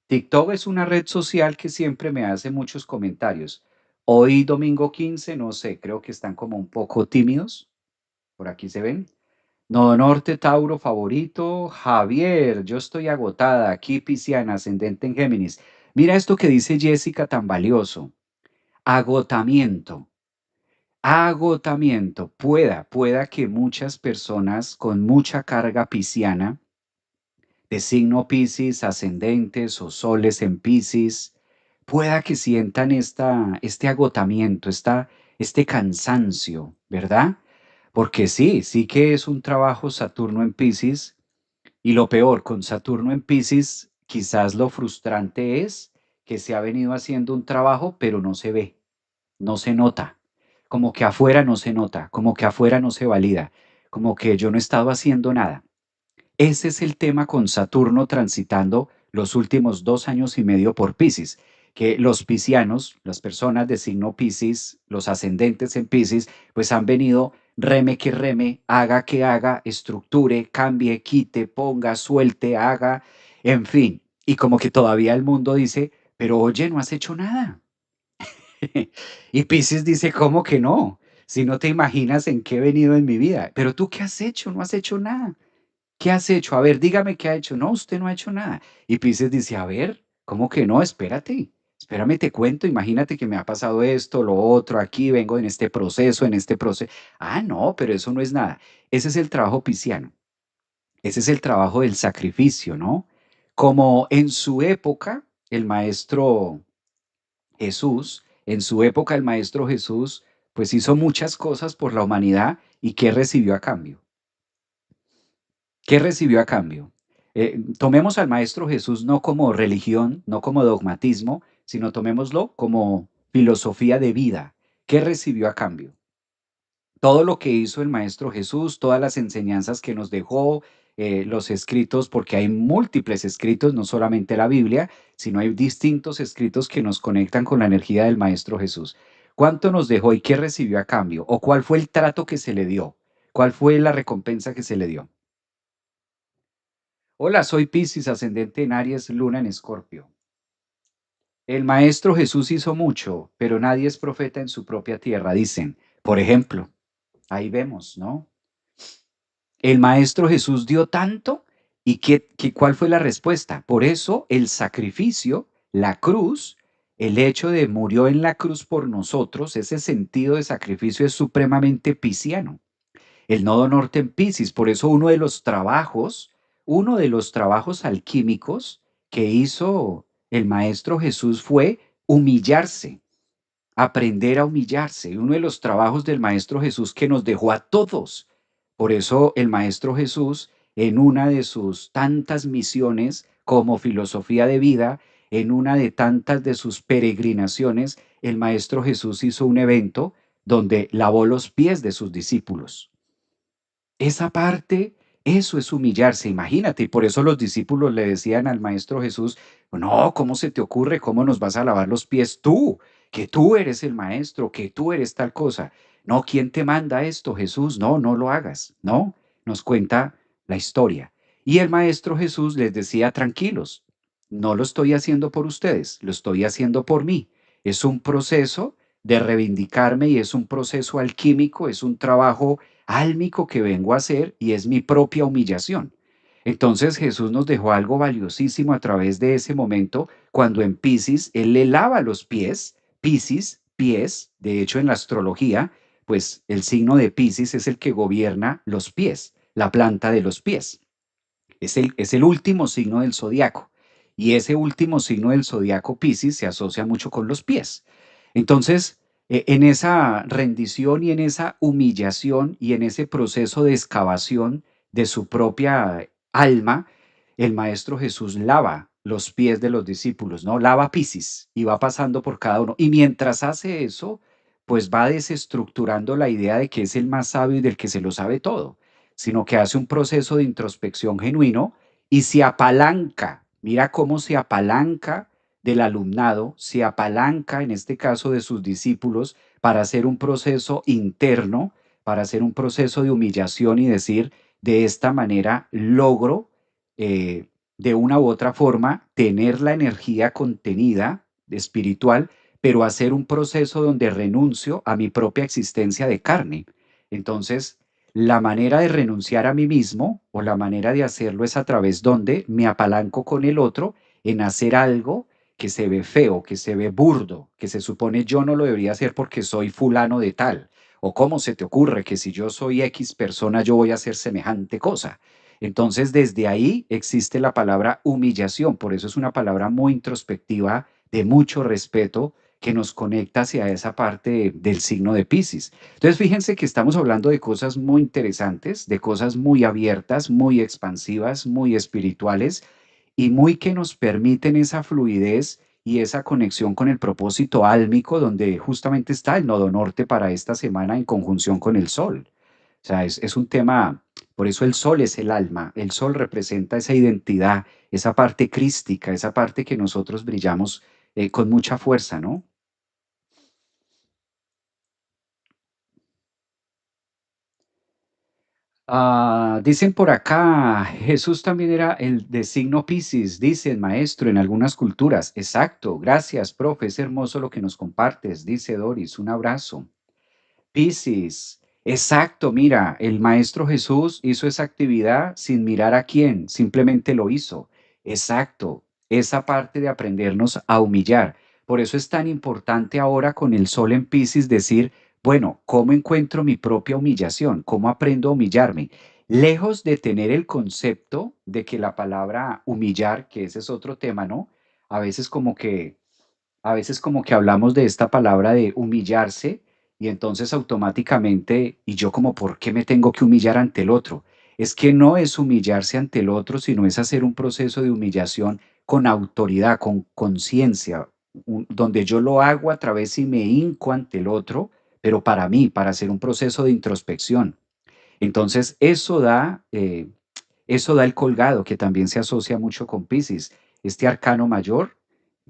TikTok es una red social que siempre me hace muchos comentarios. Hoy, domingo 15, no sé, creo que están como un poco tímidos. Por aquí se ven. Nodo Norte, Tauro favorito. Javier, yo estoy agotada. Aquí, Pisciana, ascendente en Géminis. Mira esto que dice Jessica tan valioso. Agotamiento. Agotamiento. Pueda que muchas personas con mucha carga pisciana, de signo Piscis, ascendentes o soles en Piscis, pueda que sientan este agotamiento, este cansancio, ¿verdad? Porque sí, sí que es un trabajo Saturno en Piscis y lo peor, con Saturno en Piscis, quizás lo frustrante es que se ha venido haciendo un trabajo, pero no se ve, no se nota, como que afuera no se nota, como que afuera no se valida, como que yo no he estado haciendo nada. Ese es el tema con Saturno transitando los últimos 2 años y medio por Piscis, que los piscianos, las personas de signo Piscis, los ascendentes en Piscis, pues han venido reme que reme, haga que haga, estructure, cambie, quite, ponga, suelte, haga, en fin. Y como que todavía el mundo dice, pero oye, no has hecho nada. Y Piscis dice, ¿cómo que no? Si no te imaginas en qué he venido en mi vida. Pero tú, ¿qué has hecho? No has hecho nada. ¿Qué has hecho? A ver, dígame qué ha hecho. No, usted no ha hecho nada. Y Piscis dice, a ver, ¿cómo que no? Espérate, espérame, te cuento. Imagínate que me ha pasado esto, lo otro, aquí vengo en este proceso, en este proceso. Ah, no, pero eso no es nada. Ese es el trabajo pisciano. Ese es el trabajo del sacrificio, ¿no? Como en su época, el maestro Jesús, en su época el maestro Jesús, pues hizo muchas cosas por la humanidad y ¿qué recibió a cambio? ¿Qué recibió a cambio? Tomemos al Maestro Jesús no como religión, no como dogmatismo, sino tomémoslo como filosofía de vida. ¿Qué recibió a cambio? Todo lo que hizo el Maestro Jesús, todas las enseñanzas que nos dejó, los escritos, porque hay múltiples escritos, no solamente la Biblia, sino hay distintos escritos que nos conectan con la energía del Maestro Jesús. ¿Cuánto nos dejó y qué recibió a cambio? ¿O cuál fue el trato que se le dio? ¿Cuál fue la recompensa que se le dio? Hola, soy Piscis, ascendente en Aries, luna en Escorpio. El Maestro Jesús hizo mucho, pero nadie es profeta en su propia tierra, dicen. Por ejemplo, ahí vemos, ¿no? El Maestro Jesús dio tanto y ¿cuál fue la respuesta? Por eso el sacrificio, la cruz, el hecho de murió en la cruz por nosotros, ese sentido de sacrificio es supremamente pisciano. El nodo norte en Piscis. Por eso uno de los trabajos alquímicos que hizo el Maestro Jesús fue humillarse, aprender a humillarse. Uno de los trabajos del Maestro Jesús que nos dejó a todos. Por eso el Maestro Jesús, en una de sus tantas misiones como filosofía de vida, en una de tantas de sus peregrinaciones, el Maestro Jesús hizo un evento donde lavó los pies de sus discípulos. Esa parte Eso es humillarse, imagínate. Y por eso los discípulos le decían al Maestro Jesús, no, ¿cómo se te ocurre? ¿Cómo nos vas a lavar los pies tú? Que tú eres el Maestro, que tú eres tal cosa. No, ¿quién te manda esto, Jesús? No, no lo hagas. No, nos cuenta la historia. Y el Maestro Jesús les decía, tranquilos, no lo estoy haciendo por ustedes, lo estoy haciendo por mí. Es un proceso de reivindicarme y es un proceso alquímico, es un trabajo álmico que vengo a hacer y es mi propia humillación. Entonces Jesús nos dejó algo valiosísimo a través de ese momento cuando en Piscis Él le lava los pies, Piscis, pies, de hecho en la astrología, pues el signo de Piscis es el que gobierna los pies, la planta de los pies. Es el último signo del zodiaco. Y ese último signo del zodiaco Piscis se asocia mucho con los pies. Entonces, en esa rendición y en esa humillación y en ese proceso de excavación de su propia alma, el Maestro Jesús lava los pies de los discípulos, ¿no? Lava Piscis y va pasando por cada uno. Y mientras hace eso, pues va desestructurando la idea de que es el más sabio y del que se lo sabe todo, sino que hace un proceso de introspección genuino y se apalanca. Mira cómo se apalanca del alumnado, se apalanca en este caso de sus discípulos para hacer un proceso interno, para hacer un proceso de humillación y decir, de esta manera logro de una u otra forma tener la energía contenida espiritual, pero hacer un proceso donde renuncio a mi propia existencia de carne. Entonces, la manera de renunciar a mí mismo o la manera de hacerlo es a través donde me apalanco con el otro en hacer algo que se ve feo, que se ve burdo, que se supone yo no lo debería hacer porque soy fulano de tal. O cómo se te ocurre que si yo soy X persona yo voy a hacer semejante cosa. Entonces, desde ahí existe la palabra humillación. Por eso es una palabra muy introspectiva, de mucho respeto, que nos conecta hacia esa parte del signo de Piscis. Entonces, fíjense que estamos hablando de cosas muy interesantes, de cosas muy abiertas, muy expansivas, muy espirituales y muy que nos permiten esa fluidez y esa conexión con el propósito álmico, donde justamente está el nodo norte para esta semana en conjunción con el sol. O sea, es un tema, por eso el sol es el alma, el sol representa esa identidad, esa parte crística, esa parte que nosotros brillamos con mucha fuerza, ¿no? Dicen por acá, Jesús también era el de signo Piscis, dice el maestro en algunas culturas. Exacto, gracias, profe, es hermoso lo que nos compartes, dice Doris, un abrazo. Piscis, exacto, mira, el Maestro Jesús hizo esa actividad sin mirar a quién, simplemente lo hizo. Exacto, esa parte de aprendernos a humillar. Por eso es tan importante ahora con el sol en Piscis decir, bueno, ¿cómo encuentro mi propia humillación? ¿Cómo aprendo a humillarme? Lejos de tener el concepto de que la palabra humillar, que ese es otro tema, ¿no? A veces como que a veces como que hablamos de esta palabra de humillarse y entonces automáticamente, y yo como, ¿por qué me tengo que humillar ante el otro? Es que no es humillarse ante el otro, sino es hacer un proceso de humillación con autoridad, con conciencia, donde yo lo hago a través y me hinco ante el otro, pero para mí, para hacer un proceso de introspección. Entonces, eso da el colgado, que también se asocia mucho con Piscis. Este arcano mayor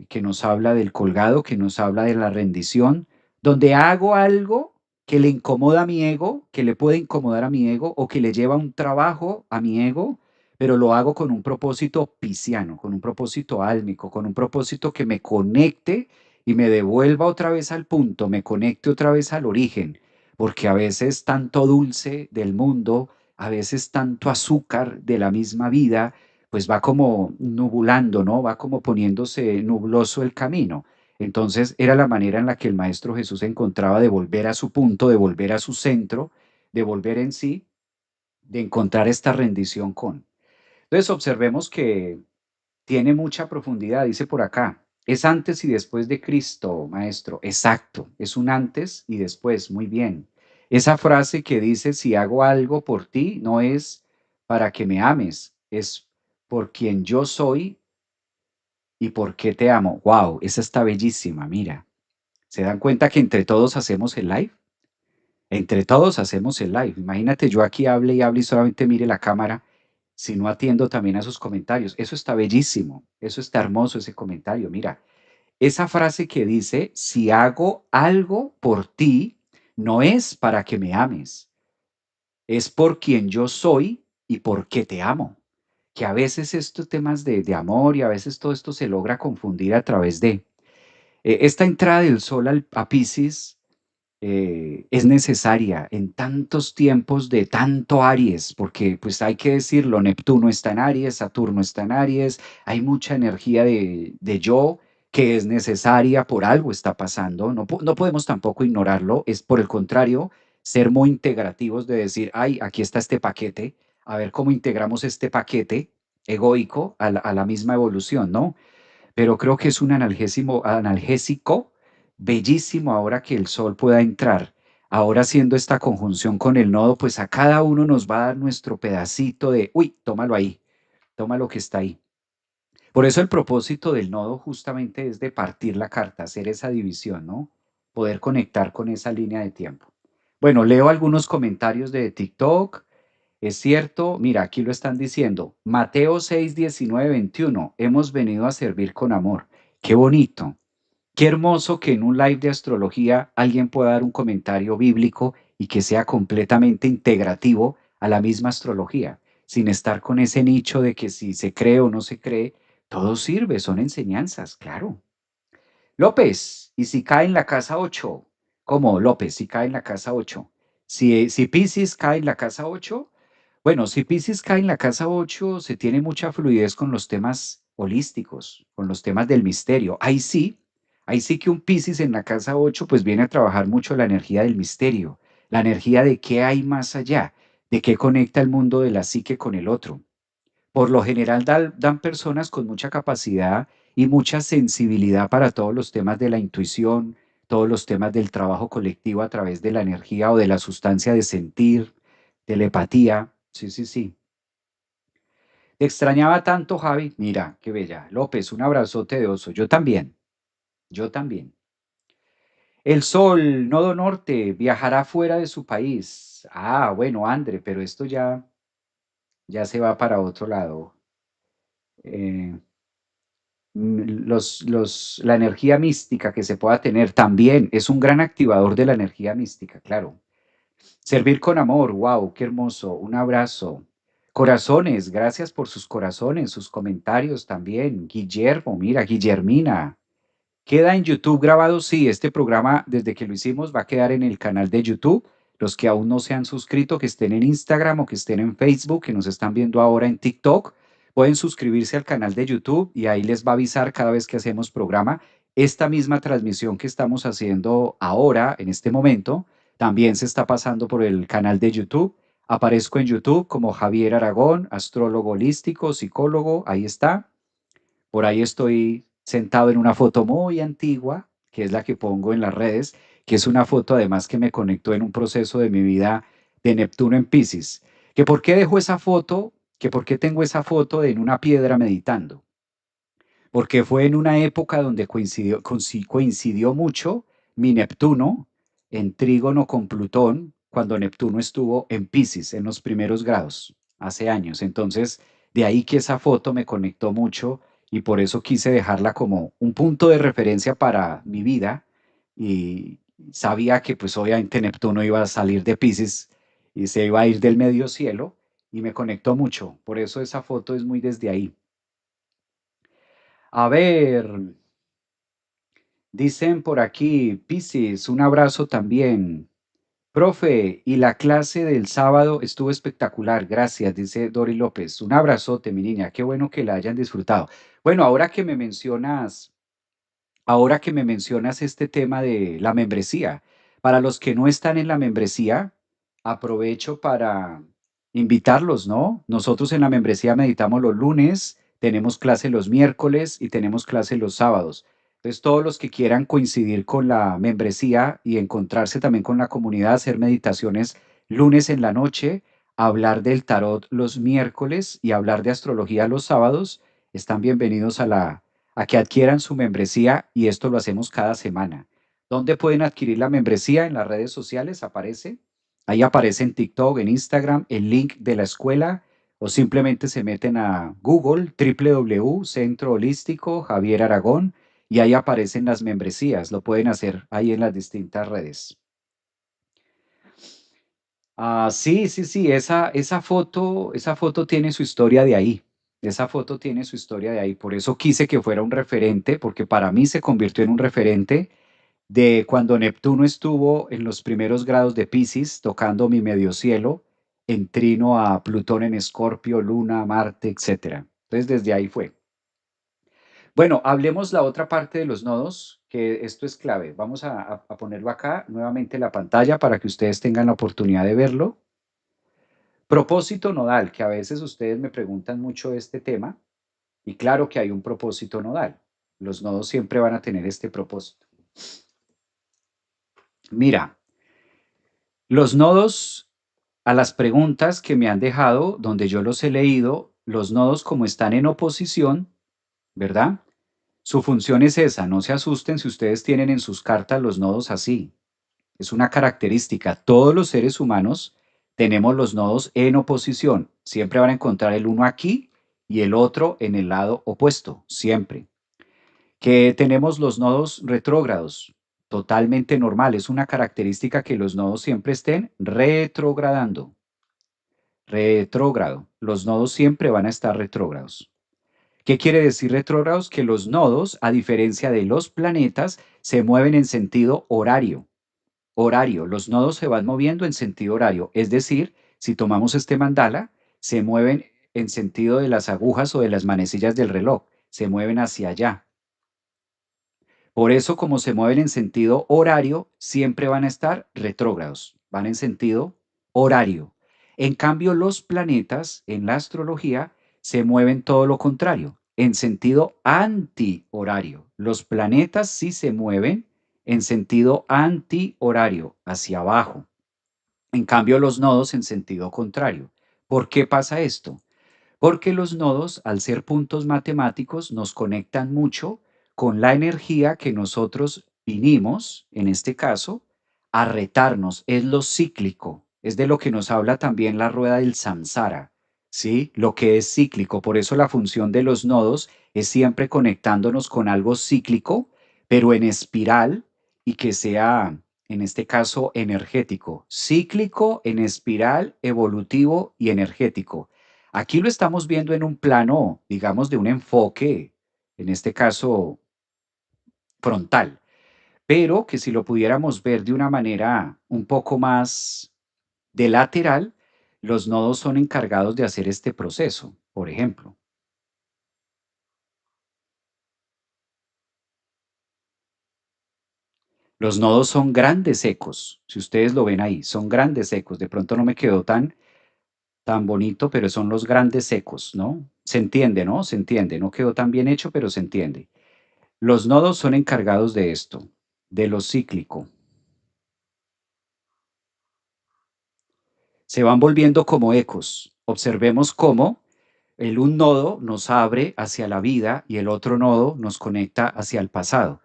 que nos habla del colgado, que nos habla de la rendición, donde hago algo que le incomoda a mi ego, que le puede incomodar a mi ego o que le lleva un trabajo a mi ego, pero lo hago con un propósito pisciano, con un propósito álmico, con un propósito que me conecte y me devuelva otra vez al punto, me conecte otra vez al origen, porque a veces tanto dulce del mundo, a veces tanto azúcar de la misma vida, pues va como nubulando, ¿no? Va como poniéndose nubloso el camino. Entonces era la manera en la que el Maestro Jesús encontraba de volver a su punto, de volver a su centro, de volver en sí, de encontrar esta rendición con. Entonces observemos que tiene mucha profundidad, dice por acá. Es antes y después de Cristo, maestro. Exacto, es un antes y después, muy bien. Esa frase que dice, si hago algo por ti, no es para que me ames, es por quien yo soy y por qué te amo. Wow, esa está bellísima, mira. ¿Se dan cuenta que entre todos hacemos el live? Entre todos hacemos el live. Imagínate yo aquí hable y hable y solamente mire la cámara. si no atiendo también a sus comentarios. Eso está bellísimo, eso está hermoso ese comentario. Mira, esa frase que dice, si hago algo por ti, no es para que me ames, es por quien yo soy y por qué te amo. Que a veces estos temas de amor y a veces todo esto se logra confundir a través de esta entrada del sol a Pisces es necesaria en tantos tiempos de tanto Aries, porque pues hay que decirlo, Neptuno está en Aries, Saturno está en Aries, hay mucha energía de yo que es necesaria, por algo está pasando, no, no podemos tampoco ignorarlo, es por el contrario, ser muy integrativos de decir, ay, aquí está este paquete, a ver cómo integramos este paquete egoico a la misma evolución, ¿no? Pero creo que es un analgésico bellísimo ahora que el sol pueda entrar. Ahora haciendo esta conjunción con el nodo, pues a cada uno nos va a dar nuestro pedacito de, uy, tómalo ahí, toma lo que está ahí. Por eso el propósito del nodo justamente es de partir la carta, hacer esa división, ¿no? Poder conectar con esa línea de tiempo. Bueno, leo algunos comentarios de TikTok. Es cierto, mira, aquí lo están diciendo. Mateo 6, 19, 21. Hemos venido a servir con amor. Qué bonito. Qué hermoso que en un live de astrología alguien pueda dar un comentario bíblico y que sea completamente integrativo a la misma astrología, sin estar con ese nicho de que si se cree o no se cree, todo sirve, son enseñanzas, claro. López, ¿y si cae en la casa 8? ¿Cómo, López, si cae en la casa 8? Si Piscis cae en la casa 8, bueno, si Piscis cae en la casa 8, se tiene mucha fluidez con los temas holísticos, con los temas del misterio. Ahí sí que un Piscis en la casa 8, pues viene a trabajar mucho la energía del misterio, la energía de qué hay más allá, de qué conecta el mundo de la psique con el otro. Por lo general dan personas con mucha capacidad y mucha sensibilidad para todos los temas de la intuición, todos los temas del trabajo colectivo a través de la energía o de la sustancia de sentir, telepatía. Sí, sí, sí. Te extrañaba tanto, Javi. Mira, qué bella. López, un abrazote de oso. Yo también, yo también. El sol, nodo norte, viajará fuera de su país. Ah, bueno, André, pero esto ya se va para otro lado. Eh, la energía mística que se pueda tener también es un gran activador de la energía mística, claro. Servir con amor, wow, qué hermoso, un abrazo. Corazones, gracias por sus corazones, sus comentarios también. Guillermo, mira, Guillermina, queda en YouTube grabado, sí, este programa desde que lo hicimos va a quedar en el canal de YouTube. Los que aún no se han suscrito, que estén en Instagram o que estén en Facebook, que nos están viendo ahora en TikTok, pueden suscribirse al canal de YouTube y ahí les va a avisar cada vez que hacemos programa. Esta misma transmisión que estamos haciendo ahora, en este momento, también se está pasando por el canal de YouTube. Aparezco en YouTube como Javier Aragón, astrólogo holístico, psicólogo, ahí está. Por ahí estoy sentado en una foto muy antigua, que es la que pongo en las redes, que es una foto además que me conectó en un proceso de mi vida de Neptuno en Piscis. ¿Que por qué dejo esa foto? ¿Que por qué tengo esa foto en una piedra meditando? Porque fue en una época donde coincidió mucho mi Neptuno en trígono con Plutón, cuando Neptuno estuvo en Piscis, en los primeros grados, hace años. Entonces, de ahí que esa foto me conectó mucho y por eso quise dejarla como un punto de referencia para mi vida y sabía que pues obviamente Neptuno iba a salir de Piscis y se iba a ir del medio cielo y me conectó mucho. Por eso esa foto es muy desde ahí. A ver, dicen por aquí, Piscis, un abrazo también. Profe, y la clase del sábado estuvo espectacular, gracias, dice Dori López. Un abrazote, mi niña, qué bueno que la hayan disfrutado. Bueno, ahora que me mencionas este tema de la membresía, para los que no están en la membresía, aprovecho para invitarlos, ¿no? Nosotros en la membresía meditamos los lunes, tenemos clase los miércoles y tenemos clase los sábados. Entonces, todos los que quieran coincidir con la membresía y encontrarse también con la comunidad, hacer meditaciones lunes en la noche, hablar del tarot los miércoles y hablar de astrología los sábados, están bienvenidos a que adquieran su membresía y esto lo hacemos cada semana. ¿Dónde pueden adquirir la membresía? En las redes sociales aparece. Ahí aparece en TikTok, en Instagram, el link de la escuela o simplemente se meten a Google, www, Centro Holístico Javier Aragón, y ahí aparecen las membresías. Lo pueden hacer ahí en las distintas redes. Sí, sí, sí, esa foto tiene su historia de ahí. Esa foto tiene su historia de ahí. Por eso quise que fuera un referente, porque para mí se convirtió en un referente de cuando Neptuno estuvo en los primeros grados de Piscis, tocando mi medio cielo, en trino a Plutón en Escorpio, Luna, Marte, etcétera. Entonces, desde ahí fue. Bueno, hablemos la otra parte de los nodos, que esto es clave. Vamos a ponerlo acá nuevamente en la pantalla para que ustedes tengan la oportunidad de verlo. Propósito nodal, que a veces ustedes me preguntan mucho este tema, y claro que hay un propósito nodal. Los nodos siempre van a tener este propósito. Mira, los nodos a las preguntas que me han dejado, donde yo los he leído, los nodos como están en oposición, ¿verdad? Su función es esa, no se asusten si ustedes tienen en sus cartas los nodos así. Es una característica. Todos los seres humanos tenemos los nodos en oposición. Siempre van a encontrar el uno aquí y el otro en el lado opuesto, siempre. Que tenemos los nodos retrógrados, totalmente normal. Es una característica que los nodos siempre estén retrogradando. Retrógrado. Los nodos siempre van a estar retrógrados. ¿Qué quiere decir retrógrados? Que los nodos, a diferencia de los planetas, se mueven en sentido horario. Horario. Los nodos se van moviendo en sentido horario. Es decir, si tomamos este mandala, se mueven en sentido de las agujas o de las manecillas del reloj. Se mueven hacia allá. Por eso, como se mueven en sentido horario, siempre van a estar retrógrados, van en sentido horario. En cambio, los planetas en la astrología se mueven todo lo contrario, en sentido antihorario. Los planetas sí se mueven en sentido antihorario, hacia abajo. En cambio, los nodos en sentido contrario. ¿Por qué pasa esto? Porque los nodos, al ser puntos matemáticos, nos conectan mucho con la energía que nosotros vinimos, en este caso, a retarnos. Es lo cíclico, es de lo que nos habla también la rueda del samsara, ¿sí? Lo que es cíclico. Por eso la función de los nodos es siempre conectándonos con algo cíclico, pero en espiral y que sea, en este caso, energético. Cíclico, en espiral, evolutivo y energético. Aquí lo estamos viendo en un plano, digamos, de un enfoque, en este caso frontal, pero que si lo pudiéramos ver de una manera un poco más de lateral, los nodos son encargados de hacer este proceso, por ejemplo. Los nodos son grandes ecos, si ustedes lo ven ahí, son grandes ecos. De pronto no me quedó tan bonito, pero son los grandes ecos, ¿no? Se entiende, ¿no? Se entiende, no quedó tan bien hecho, pero se entiende. Los nodos son encargados de esto, de lo cíclico. Se van volviendo como ecos. Observemos cómo un nodo nos abre hacia la vida y el otro nodo nos conecta hacia el pasado.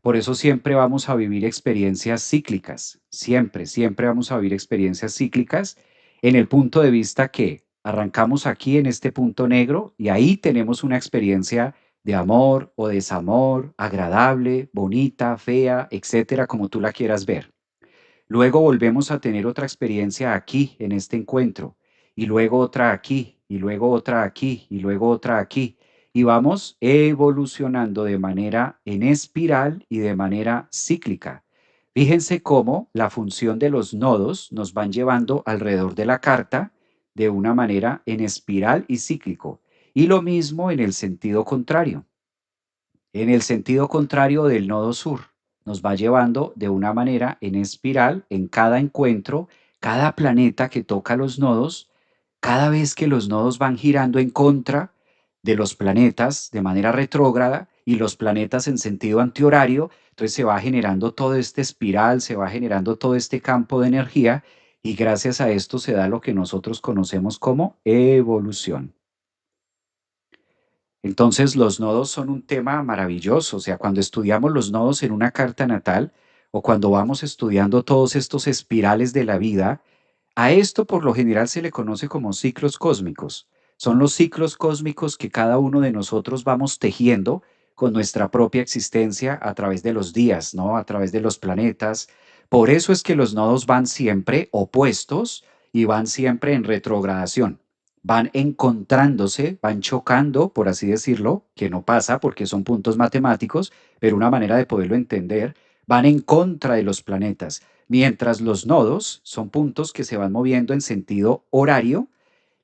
Por eso siempre vamos a vivir experiencias cíclicas, siempre, siempre vamos a vivir experiencias cíclicas en el punto de vista que arrancamos aquí en este punto negro y ahí tenemos una experiencia de amor o desamor, agradable, bonita, fea, etcétera, como tú la quieras ver. Luego volvemos a tener otra experiencia aquí, en este encuentro, y luego otra aquí, y luego otra aquí, y luego otra aquí. Y vamos evolucionando de manera en espiral y de manera cíclica. Fíjense cómo la función de los nodos nos van llevando alrededor de la carta de una manera en espiral y cíclico. Y lo mismo en el sentido contrario. En el sentido contrario del nodo sur, nos va llevando de una manera en espiral en cada encuentro, cada planeta que toca los nodos, cada vez que los nodos van girando en contra de los planetas de manera retrógrada y los planetas en sentido antihorario, entonces se va generando todo este espiral, se va generando todo este campo de energía y gracias a esto se da lo que nosotros conocemos como evolución. Entonces, los nodos son un tema maravilloso. O sea, cuando estudiamos los nodos en una carta natal o cuando vamos estudiando todos estos espirales de la vida, a esto por lo general se le conoce como ciclos cósmicos. Son los ciclos cósmicos que cada uno de nosotros vamos tejiendo con nuestra propia existencia a través de los días, ¿no? A través de los planetas. Por eso es que los nodos van siempre opuestos y van siempre en retrogradación. Van encontrándose, van chocando, por así decirlo, que no pasa porque son puntos matemáticos, pero una manera de poderlo entender, van en contra de los planetas, mientras los nodos son puntos que se van moviendo en sentido horario.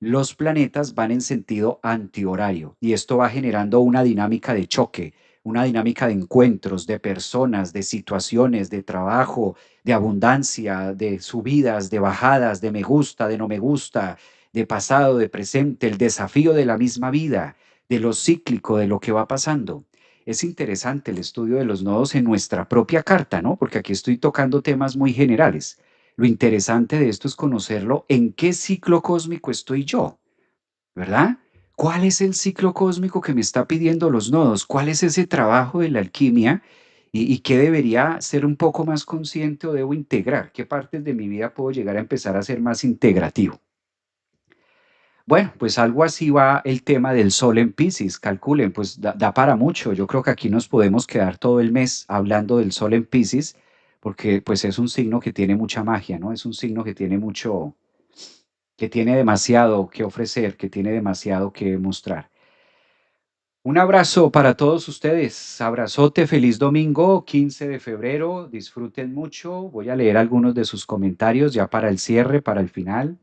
Los planetas van en sentido antihorario y esto va generando una dinámica de choque, una dinámica de encuentros, de personas, de situaciones, de trabajo, de abundancia, de subidas, de bajadas, de me gusta, de no me gusta, de pasado, de presente, el desafío de la misma vida, de lo cíclico, de lo que va pasando. Es interesante el estudio de los nodos en nuestra propia carta, ¿no? Porque aquí estoy tocando temas muy generales. Lo interesante de esto es conocerlo en qué ciclo cósmico estoy yo, ¿verdad? ¿Cuál es el ciclo cósmico que me está pidiendo los nodos? ¿Cuál es ese trabajo de la alquimia? ¿Y qué debería ser un poco más consciente o debo integrar? ¿Qué partes de mi vida puedo llegar a empezar a ser más integrativo? Bueno, pues algo así va el tema del sol en Piscis. Calculen, pues da para mucho. Yo creo que aquí nos podemos quedar todo el mes hablando del sol en Piscis, porque pues es un signo que tiene mucha magia, ¿no? Es un signo que tiene mucho, que tiene demasiado que ofrecer, que tiene demasiado que mostrar. Un abrazo para todos ustedes. Abrazote, feliz domingo, 15 de febrero. Disfruten mucho. Voy a leer algunos de sus comentarios ya para el cierre, para el final.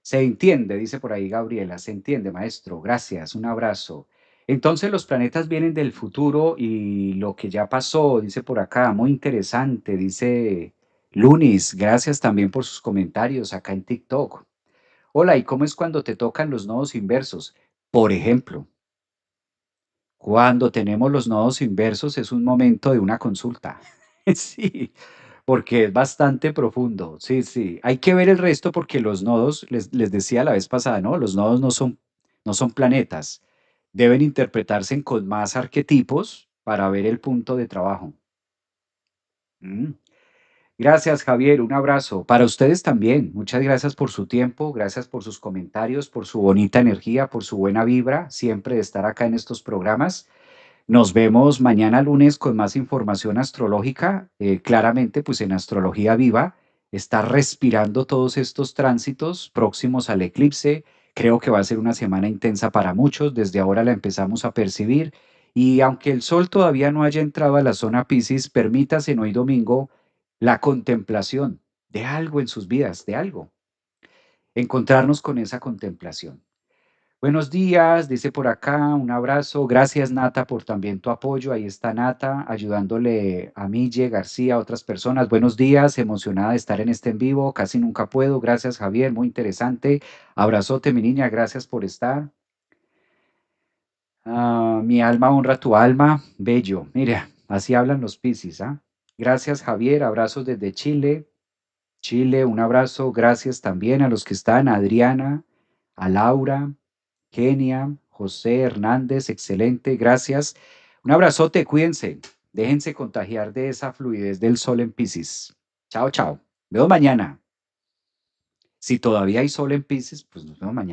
Se entiende, dice por ahí Gabriela. Se entiende, maestro. Gracias. Un abrazo. Entonces los planetas vienen del futuro y lo que ya pasó, dice por acá, muy interesante, dice Lunis. Gracias también por sus comentarios acá en TikTok. Hola, ¿y cómo es cuando te tocan los nodos inversos? Por ejemplo, cuando tenemos los nodos inversos es un momento de una consulta. Sí, porque es bastante profundo. Sí, sí. Hay que ver el resto porque los nodos, les decía la vez pasada, ¿no? Los nodos no son planetas. Deben interpretarse con más arquetipos para ver el punto de trabajo. Mm. Gracias, Javier. Un abrazo. Para ustedes también. Muchas gracias por su tiempo, gracias por sus comentarios, por su bonita energía, por su buena vibra, siempre de estar acá en estos programas. Nos vemos mañana lunes con más información astrológica. Claramente, pues en Astrología Viva está respirando todos estos tránsitos próximos al eclipse. Creo que va a ser una semana intensa para muchos. Desde ahora la empezamos a percibir. Y aunque el sol todavía no haya entrado a la zona Piscis, permítase en hoy domingo la contemplación de algo en sus vidas, de algo. Encontrarnos con esa contemplación. Buenos días, dice por acá, un abrazo. Gracias, Nata, por también tu apoyo. Ahí está Nata, ayudándole a Mille, García, a otras personas. Buenos días, emocionada de estar en este en vivo. Casi nunca puedo. Gracias, Javier, muy interesante. Abrazote, mi niña, gracias por estar. Mi alma honra tu alma. Bello. Mira, así hablan los Piscis, ¿ah? Gracias, Javier. Abrazos desde Chile. Chile, un abrazo. Gracias también a los que están, a Adriana, a Laura. Kenia, José Hernández, excelente, gracias. Un abrazote, cuídense, déjense contagiar de esa fluidez del sol en Piscis. Chao, chao. Nos vemos mañana. Si todavía hay sol en Piscis, pues nos vemos mañana.